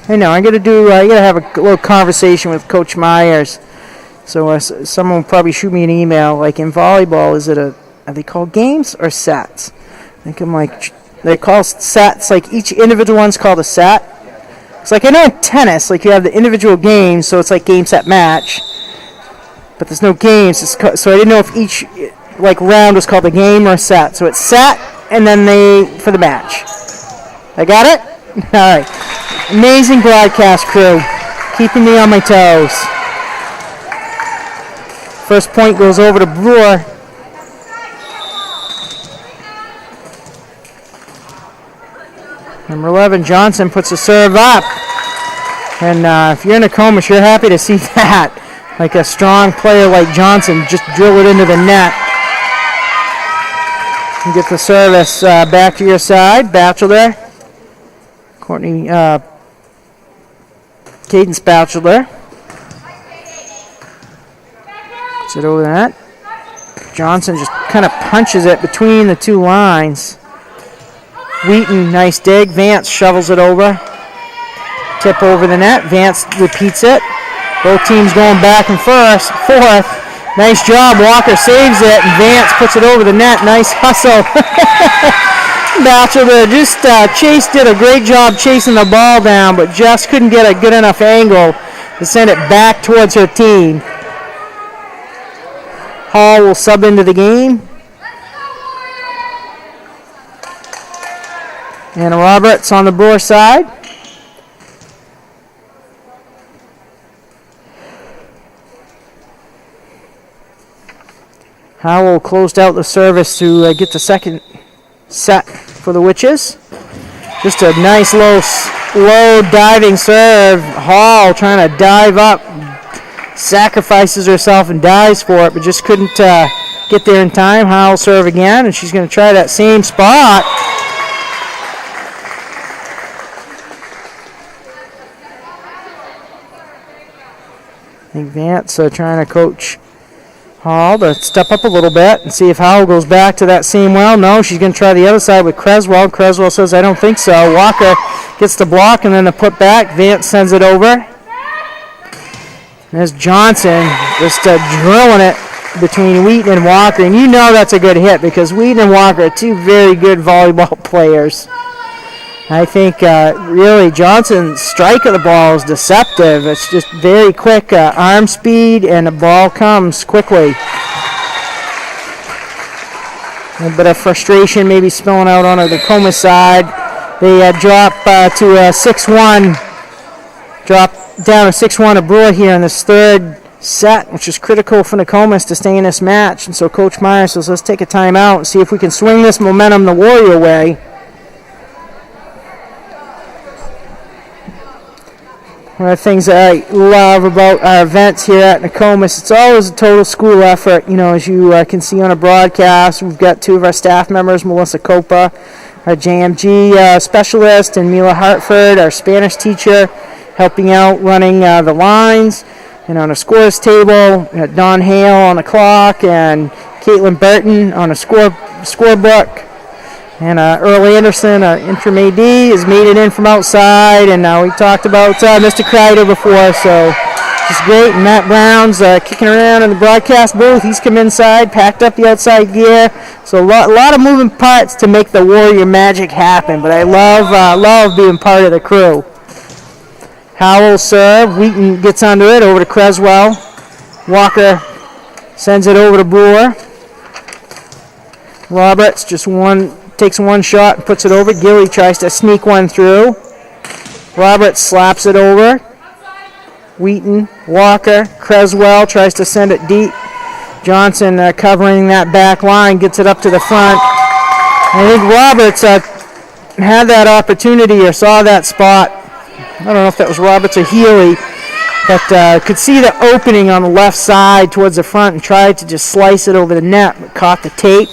A: Hey, now I gotta have a little conversation with Coach Myers. So someone will probably shoot me an email. Like in volleyball, are they called games or sets? I think they're called sets. Like each individual one's called a set. It's like I know in tennis, like you have the individual games, so it's like game, set, match. But there's no games. So I didn't know if each round was called a game or a set. So it's set, and then for the match. I got it? All right. Amazing broadcast crew. Keeping me on my toes. First point goes over to Brewer. Number 11, Johnson, puts a serve up. And if you're in Nokomis, you're happy to see that. Like a strong player like Johnson, just drill it into the net. You get the service back to your side. Batchelor. Courtney, Cadence Batchelor. Puts it over the net. Johnson just kind of punches it between the two lines. Wheaton, nice dig. Vance shovels it over. Tip over the net. Vance repeats it. Both teams going back and forth. Nice job. Walker saves it, and Vance puts it over the net. Nice hustle. Batchelor just did a great job chasing the ball down, but just couldn't get a good enough angle to send it back towards her team. Hall will sub into the game. And Roberts on the Brewer side. Howell closed out the service to get the second set for the Witches. Just a nice low diving serve. Hall trying to dive up, sacrifices herself and dives for it, but just couldn't get there in time. Howell serve again, and she's going to try that same spot. I think Vance trying to coach Hall to step up a little bit and see if Howell goes back to that same well. No, she's going to try the other side with Creswell. Creswell says, I don't think so. Walker gets the block and then the put back. Vance sends it over. There's Johnson just drilling it between Wheaton and Walker. And you know that's a good hit because Wheaton and Walker are two very good volleyball players. I think really Johnson's strike of the ball is deceptive. It's just very quick arm speed, and the ball comes quickly. A little bit of frustration maybe spilling out on the Nokomis side. They drop to a 6-1. Drop down to 6-1 to Brewer here in this third set, which is critical for Nokomis to stay in this match. And so Coach Meyer says, let's take a timeout and see if we can swing this momentum the Warrior way. One of the things that I love about our events here at Nokomis, it's always a total school effort. You know, as you can see on a broadcast, we've got two of our staff members, Melissa Copa, our JMG specialist, and Mila Hartford, our Spanish teacher, helping out running the lines. And on a scores table, Don Hale on the clock, and Caitlin Burton on a scorebook. And Earl Anderson, our interim AD, has made it in from outside. And we talked about Mr. Kreider before, so just great. And Matt Brown's kicking around in the broadcast booth. He's come inside, packed up the outside gear. So a lot of moving parts to make the Warrior magic happen. But I love being part of the crew. Howell serve. Wheaton gets under it, over to Creswell. Walker sends it over to Brewer. Roberts takes one shot and puts it over. Gilly tries to sneak one through. Roberts slaps it over. Wheaton, Walker, Creswell tries to send it deep. Johnson covering that back line, gets it up to the front. I think Roberts had that opportunity or saw that spot. I don't know if that was Roberts or Healy, but could see the opening on the left side towards the front and tried to just slice it over the net, but caught the tape.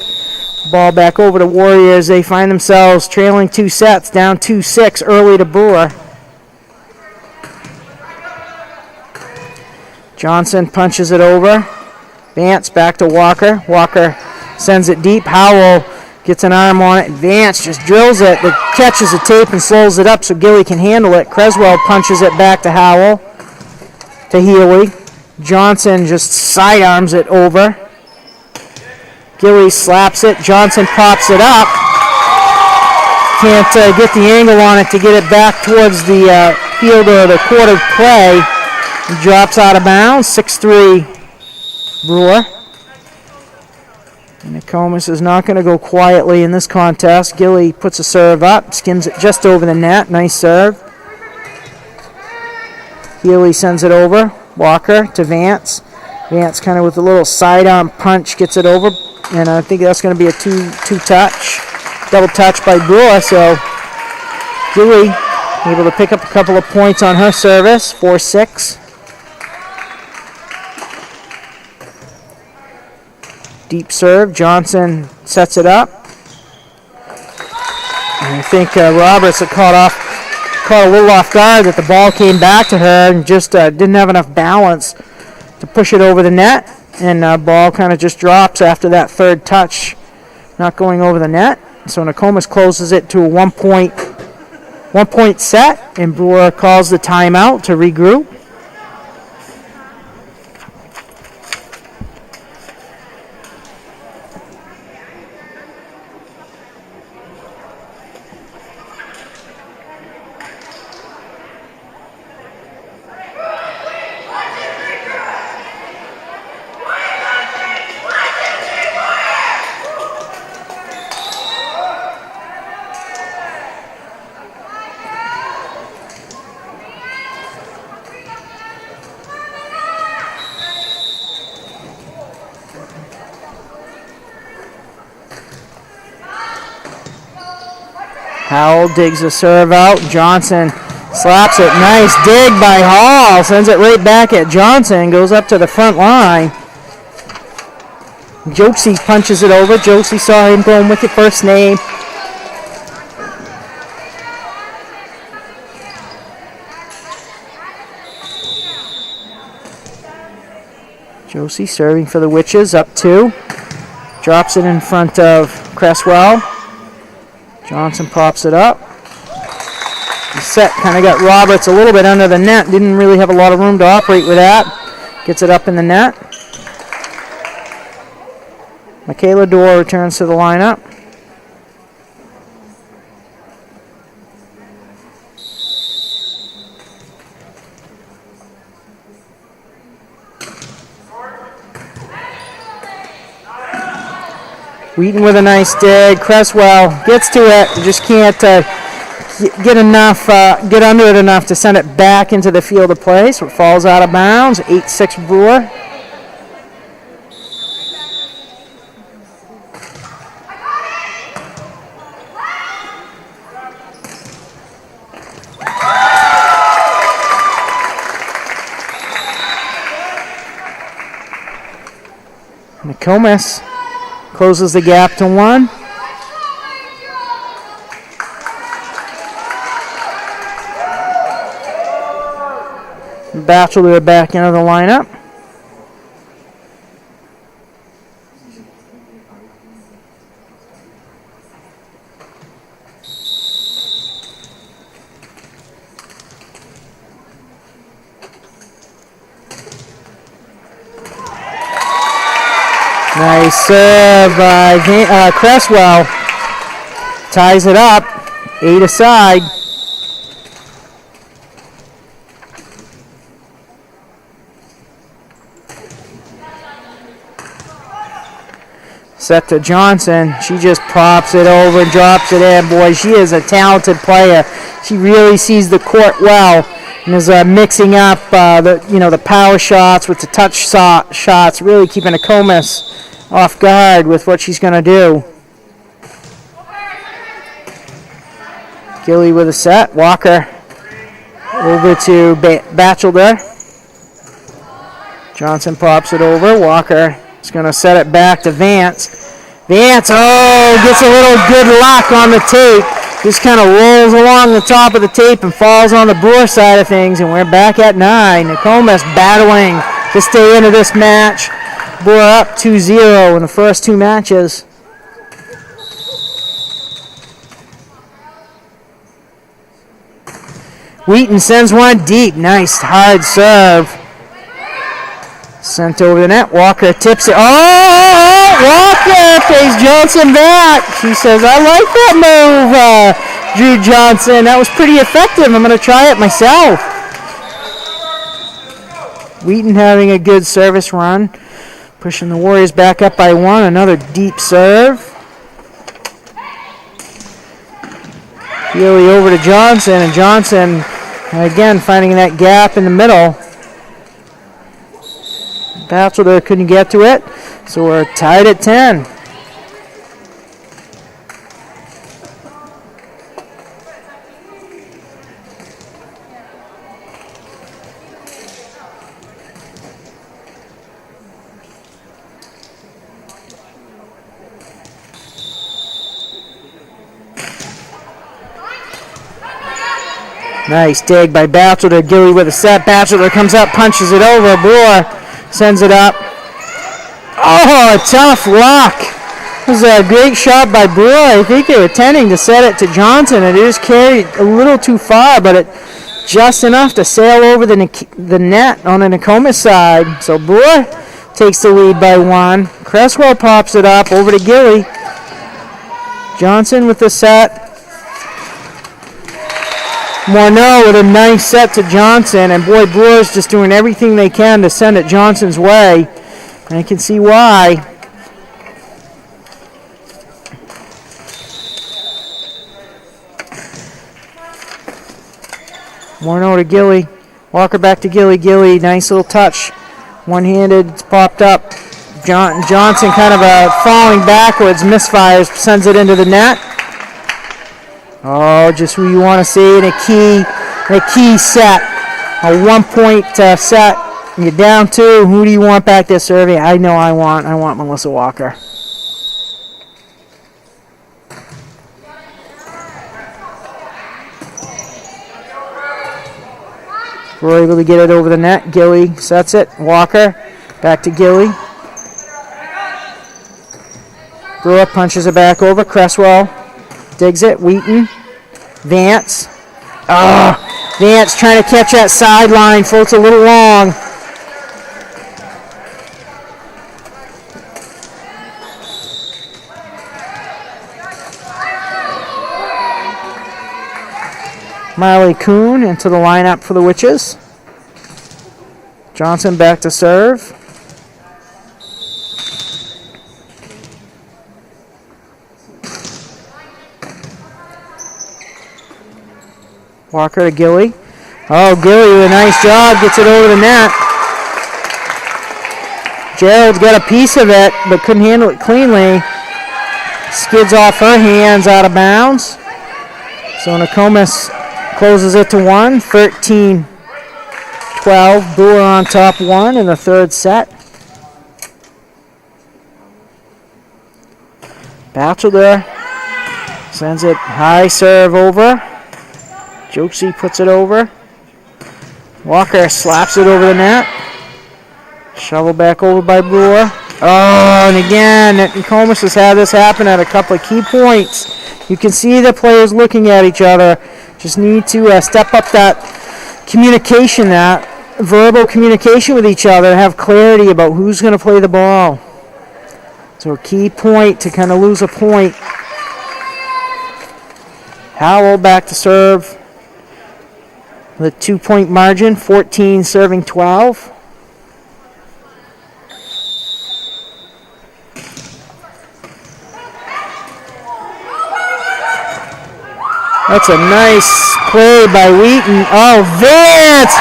A: Ball back over to Warriors. They find themselves trailing 2 sets, down 2-6 early to Brewer. Johnson punches it over. Vance back to Walker. Walker sends it deep. Howell gets an arm on it. Vance just drills it, but catches the tape and slows it up so Gilly can handle it. Creswell punches it back to Howell, to Healy. Johnson just sidearms it over. Gilly slaps it. Johnson pops it up. Can't get the angle on it to get it back towards the field or the court of play. He drops out of bounds. 6-3 Brewer. And Nokomis is not going to go quietly in this contest. Gilly puts a serve up. Skims it just over the net. Nice serve. Healy sends it over. Walker to Vance. Vance kind of with a little sidearm punch gets it over. And I think that's going to be a two-touch, double touch by Brewer. So Gilly able to pick up a couple of points on her service, 4-6. Deep serve. Johnson sets it up. And I think Roberts had caught a little off guard that the ball came back to her and just didn't have enough balance to push it over the net. And ball kind of just drops after that third touch, not going over the net. So Nokomis closes it to a one-point set, and Brewer calls the timeout to regroup. Howell digs the serve out. Johnson slaps it. Nice dig by Hall. Sends it right back at Johnson. Goes up to the front line. Josie punches it over. Josie saw him going with the first name. Josie serving for the Witches, up 2. Drops it in front of Cresswell. Johnson pops it up. The set kind of got Roberts a little bit under the net. Didn't really have a lot of room to operate with that. Gets it up in the net. Michaela Dorr returns to the lineup. Wheaton with a nice dig. Cresswell gets to it, just can't get under it enough to send it back into the field of play, so it falls out of bounds. 8-6 Brewer. Nokomis closes the gap to 1. Batchelor back into the lineup. Nice serve by Cresswell. Ties it up. 8 aside. Set to Johnson. She just pops it over and drops it in. Boy, she is a talented player. She really sees the court well and is mixing up the power shots with the touch shots, really keeping Nokomis off guard with what she's going to do. Gilly with a set. Walker over to Batchelder. Johnson pops it over. Walker is going to set it back to Vance. Vance, gets a little good luck on the tape. Just kind of rolls along the top of the tape and falls on the Brewer side of things, and we're back at 9. Nokomis battling to stay into this match. Brewer up 2-0 in the first 2 matches. Wheaton sends one deep. Nice hard serve. Sent over the net. Walker tips it. Walker pays Johnson back. She says, I like that move, Drew Johnson. That was pretty effective. I'm going to try it myself. Wheaton having a good service run. Pushing the Warriors back up by 1. Another deep serve. Healy over to Johnson, and Johnson again finding that gap in the middle. Batchelder couldn't get to it, so we're tied at 10. Nice dig by Batchelder. Gilly with a set. Batchelder comes up, punches it over. Brewer sends it up. Tough luck. It was a great shot by Brewer. I think they were intending to set it to Johnson. It just carried a little too far, but it just enough to sail over the net on the Nokomis side. So Brewer takes the lead by 1. Cresswell pops it up over to Gilly. Johnson with the set. Morneau with a nice set to Johnson, and boy, Brewer's just doing everything they can to send it Johnson's way. And I can see why. Morneau to Gilly. Walker back to Gilly. Gilly, nice little touch. One-handed, it's popped up. Johnson kind of falling backwards, misfires, sends it into the net. Oh, just who you want to see in a key set. A 1-point set. You're down 2. Who do you want back there serving? I know I want Melissa Walker. We're able to get it over the net. Gilly sets it. Walker back to Gilly. Brewer punches it back over. Cresswell digs it. Wheaton. Vance. Vance trying to catch that sideline. Floats a little long. Miley Kuhn into the lineup for the Witches. Johnson back to serve. Walker to Gilly. Oh, Gilly with a nice job. Gets it over the net. Gerald's got a piece of it, but couldn't handle it cleanly. Skids off her hands out of bounds. So Nokomis closes it to 1. 13-12. Brewer on top 1 in the third set. Batchelder sends it high serve over. Jokesy puts it over. Walker slaps it over the net. Shovel back over by Brewer. Oh, and again, Nokomis has had this happen at a couple of key points. You can see the players looking at each other. Just need to step up that communication, that verbal communication with each other, and have clarity about who's going to play the ball. So a key point to kind of lose a point. Howell back to serve. With a 2-point margin, 14 serving 12. That's a nice play by Wheaton. Oh, Vance!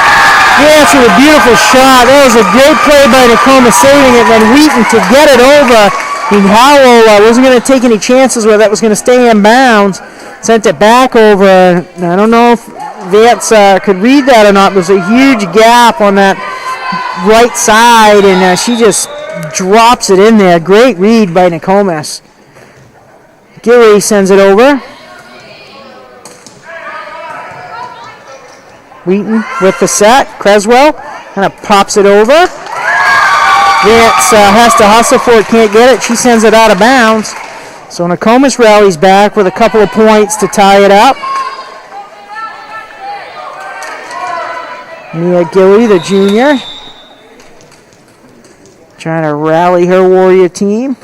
A: Vance with a beautiful shot. That was a great play by Nokomis saving it. Then Wheaton to get it over. And Howell wasn't going to take any chances where that was going to stay in bounds. Sent it back over. I don't know if Vance could read that or not. There's a huge gap on that right side, and she just drops it in there. Great read by Nokomis. Gilly sends it over. Wheaton with the set. Creswell kind of pops it over. Vance has to hustle for it, can't get it. She sends it out of bounds. So Nokomis rallies back with a couple of points to tie it up. Mia Gilly, the junior, trying to rally her Warrior team.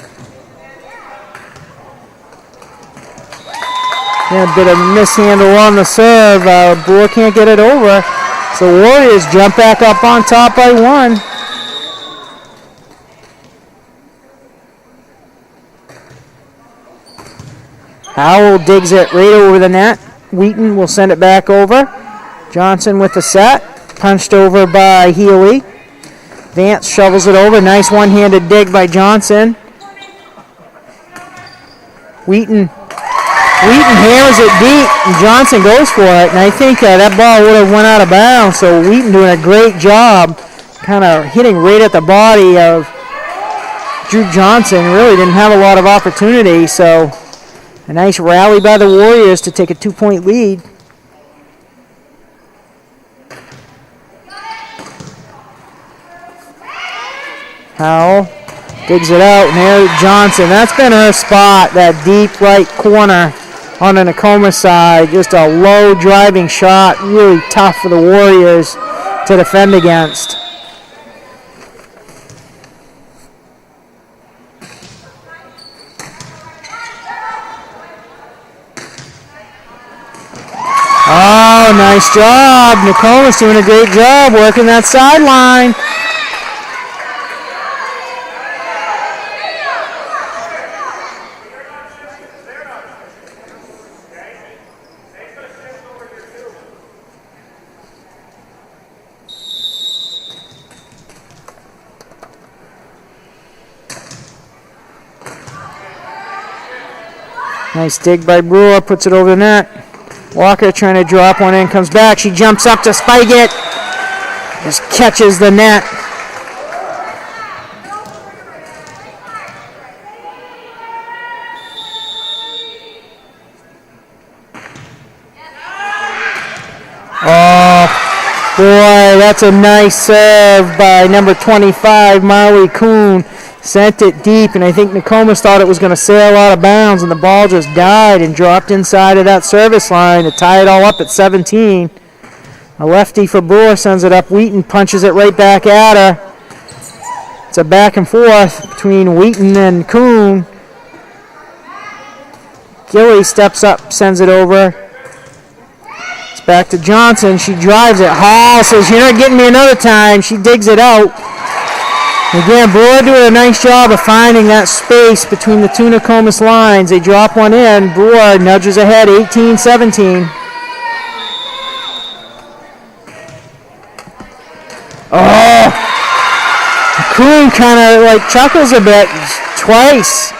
A: And a bit of mishandle on the serve. Brewer can't get it over. So Warriors jump back up on top by 1. Howell digs it right over the net. Wheaton will send it back over. Johnson with the set. Punched over by Healy. Vance shovels it over. Nice one-handed dig by Johnson. Wheaton hammers it deep, and Johnson goes for it, and I think that ball would have went out of bounds, so Wheaton doing a great job kind of hitting right at the body of Drew Johnson. Really didn't have a lot of opportunity, so a nice rally by the Warriors to take a 2-point lead. Howell digs it out, and there Johnson. That's been her spot, that deep right corner on the Nokomis side. Just a low driving shot, really tough for the Warriors to defend against. Oh, nice job. Nokomis doing a great job working that sideline. Nice dig by Brewer, puts it over the net. Walker trying to drop one in, comes back. She jumps up to spike it. Just catches the net. Oh, boy, that's a nice serve by number 25, Marley Kuhn. Sent it deep, and I think Nokomis thought it was going to sail out of bounds, and the ball just died and dropped inside of that service line to tie it all up at 17. A lefty for Brewer sends it up. Wheaton punches it right back at her. It's a back and forth between Wheaton and Kuhn. Gilly steps up, sends it over. It's back to Johnson. She drives it. Hall says, "You're not getting me another time." She digs it out. Again, Brewer doing a nice job of finding that space between the two Nokomis lines. They drop one in. Brewer nudges ahead, 18-17. Oh! Kuhn kind of like chuckles a bit twice.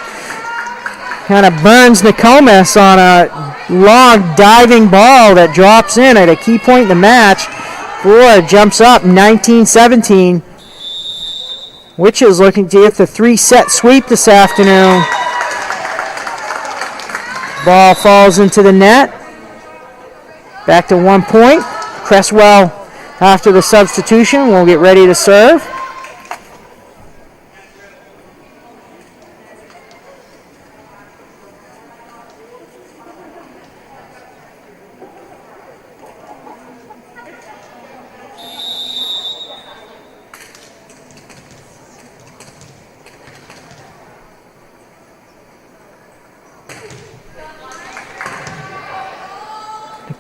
A: Kind of burns Nokomis on a long diving ball that drops in at a key point in the match. Brewer jumps up, 19-17. Which is looking to get the 3-set sweep this afternoon. Ball falls into the net. Back to 1 point. Cresswell, after the substitution, will get ready to serve.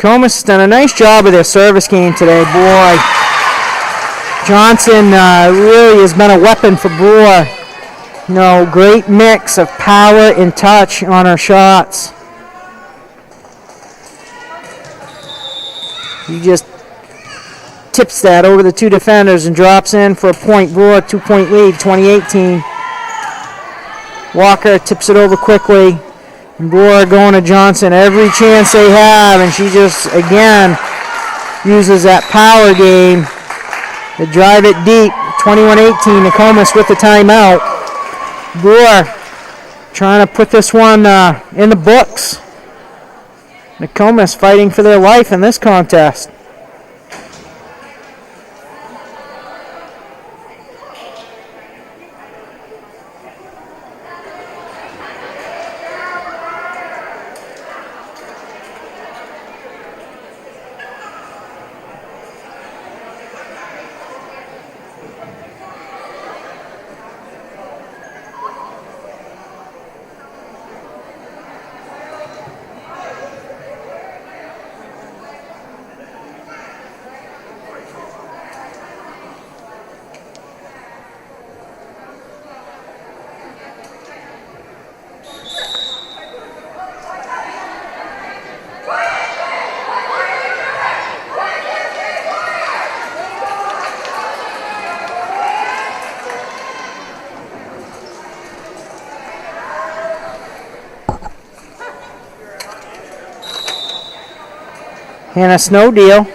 A: Nokomis has done a nice job of their service game today. Boy, Johnson really has been a weapon for Brewer. You know, great mix of power and touch on her shots. He just tips that over the two defenders and drops in for a point. Brewer, 2-point lead, 2018. Walker tips it over quickly. And Brewer going to Johnson every chance they have, and she just, again, uses that power game to drive it deep. 21-18, Nokomis with the timeout. Brewer trying to put this one in the books. Nokomis fighting for their life in this contest. Hannah Snowdeal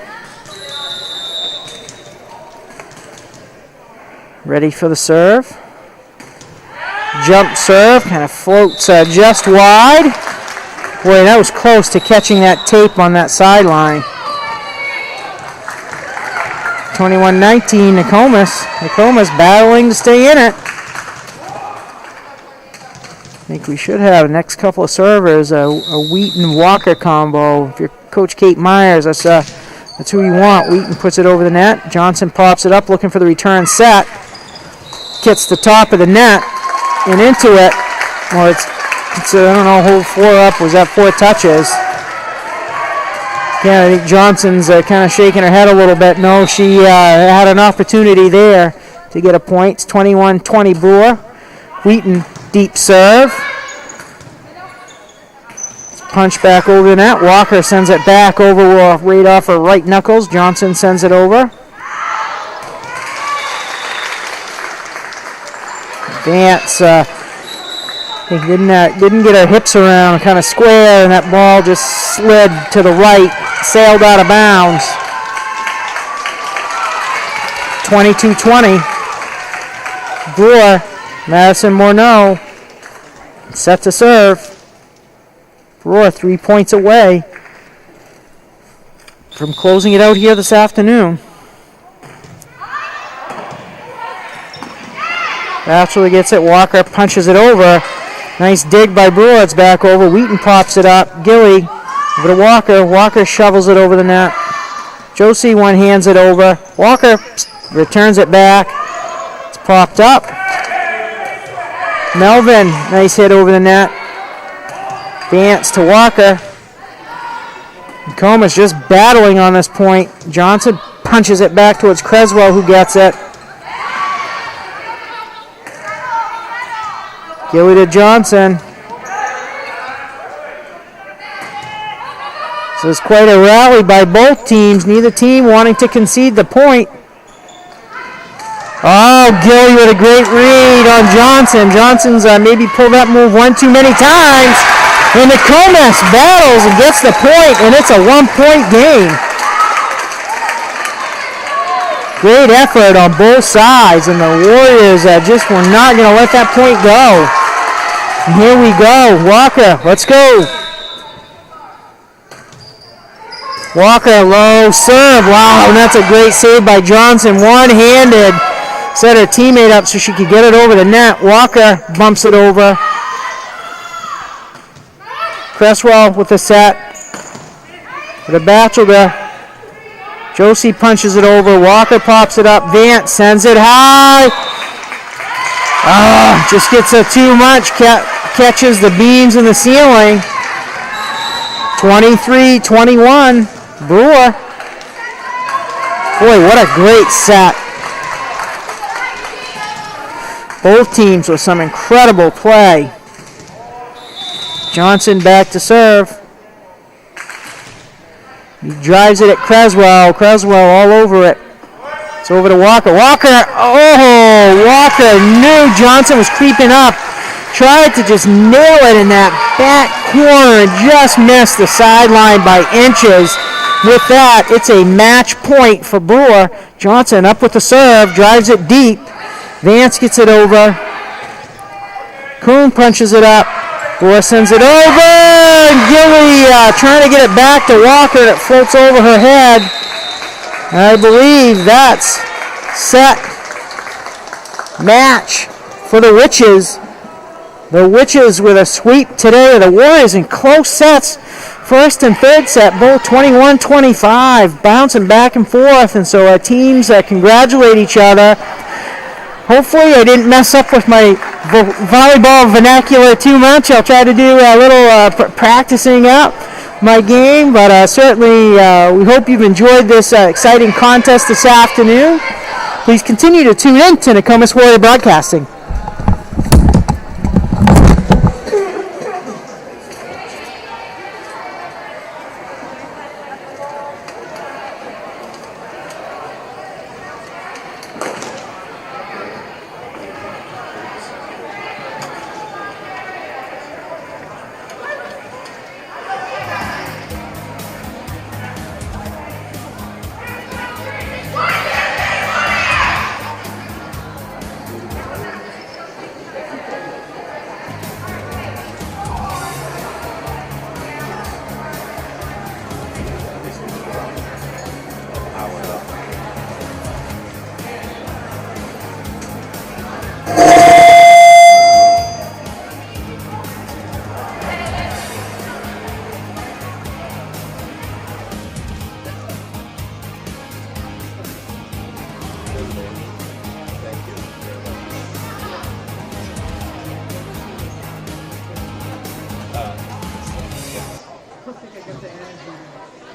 A: ready for the serve. Jump serve, kind of floats just wide. Boy, that was close to catching that tape on that sideline. 21-19, Nokomis. Nokomis battling to stay in it. I think we should have the next couple of servers, a Wheaton-Walker combo. If you're Coach Kate Myers, that's who you want. Wheaton puts it over the net. Johnson pops it up, looking for the return set. Gets the top of the net and into it. Well, it's I don't know, hold 4 up. Was that 4 touches? Yeah, I think Johnson's kind of shaking her head a little bit. No, she had an opportunity there to get a point. It's 21-20 Brewer. Wheaton, deep serve. Punch back over the net. Walker sends it back over right off her right knuckles. Johnson sends it over. Advance He didn't get her hips around, kind of square, and that ball just slid to the right, sailed out of bounds. 22-20. Brewer, Madison Morneau, set to serve. Brewer 3 points away from closing it out here this afternoon. Actually gets it. Walker punches it over. Nice dig by Brewer. It's back over. Wheaton pops it up. Gilly over to Walker. Walker shovels it over the net. Josie one hands it over. Walker returns it back. It's popped up. Melvin, nice hit over the net. Dance to Walker. Nokomis just battling on this point. Johnson punches it back towards Creswell, who gets it. Gilly to Johnson. So it's quite a rally by both teams. Neither team wanting to concede the point. Oh, Gilly with a great read on Johnson. Johnson's maybe pulled that move one too many times. And Nokomis battles and gets the point, and it's a 1-point game. Great effort on both sides, and the Warriors just were not going to let that point go. And here we go. Walker, let's go. Walker, low serve. Wow, and that's a great save by Johnson. One-handed. Set her teammate up so she could get it over the net. Walker bumps it over. Cresswell with the set. For the Batchelder. Josie punches it over. Walker pops it up. Vance sends it high. Just gets it too much. Catches the beams in the ceiling. 23-21. Brewer. Boy, what a great set. Both teams with some incredible play. Johnson back to serve. He drives it at Creswell. Creswell all over it. It's over to Walker. Walker knew Johnson was creeping up. Tried to just nail it in that back corner and just missed the sideline by inches. With that, it's a match point for Brewer. Johnson up with the serve. Drives it deep. Vance gets it over. Kuhn punches it up. Brewer sends it over. Gilly trying to get it back to Walker, and it floats over her head. I believe that's set match for the Witches. The Witches with a sweep today. The Warriors in close sets. First and third set, both 21-25, bouncing back and forth. And so our teams congratulate each other. Hopefully I didn't mess up with my volleyball vernacular too much. I'll try to do a little practicing up my game, but certainly we hope you've enjoyed this exciting contest this afternoon. Please continue to tune in to Nokomis Warrior Broadcasting.
B: I think I got the energy,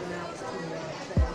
B: and now it's too much.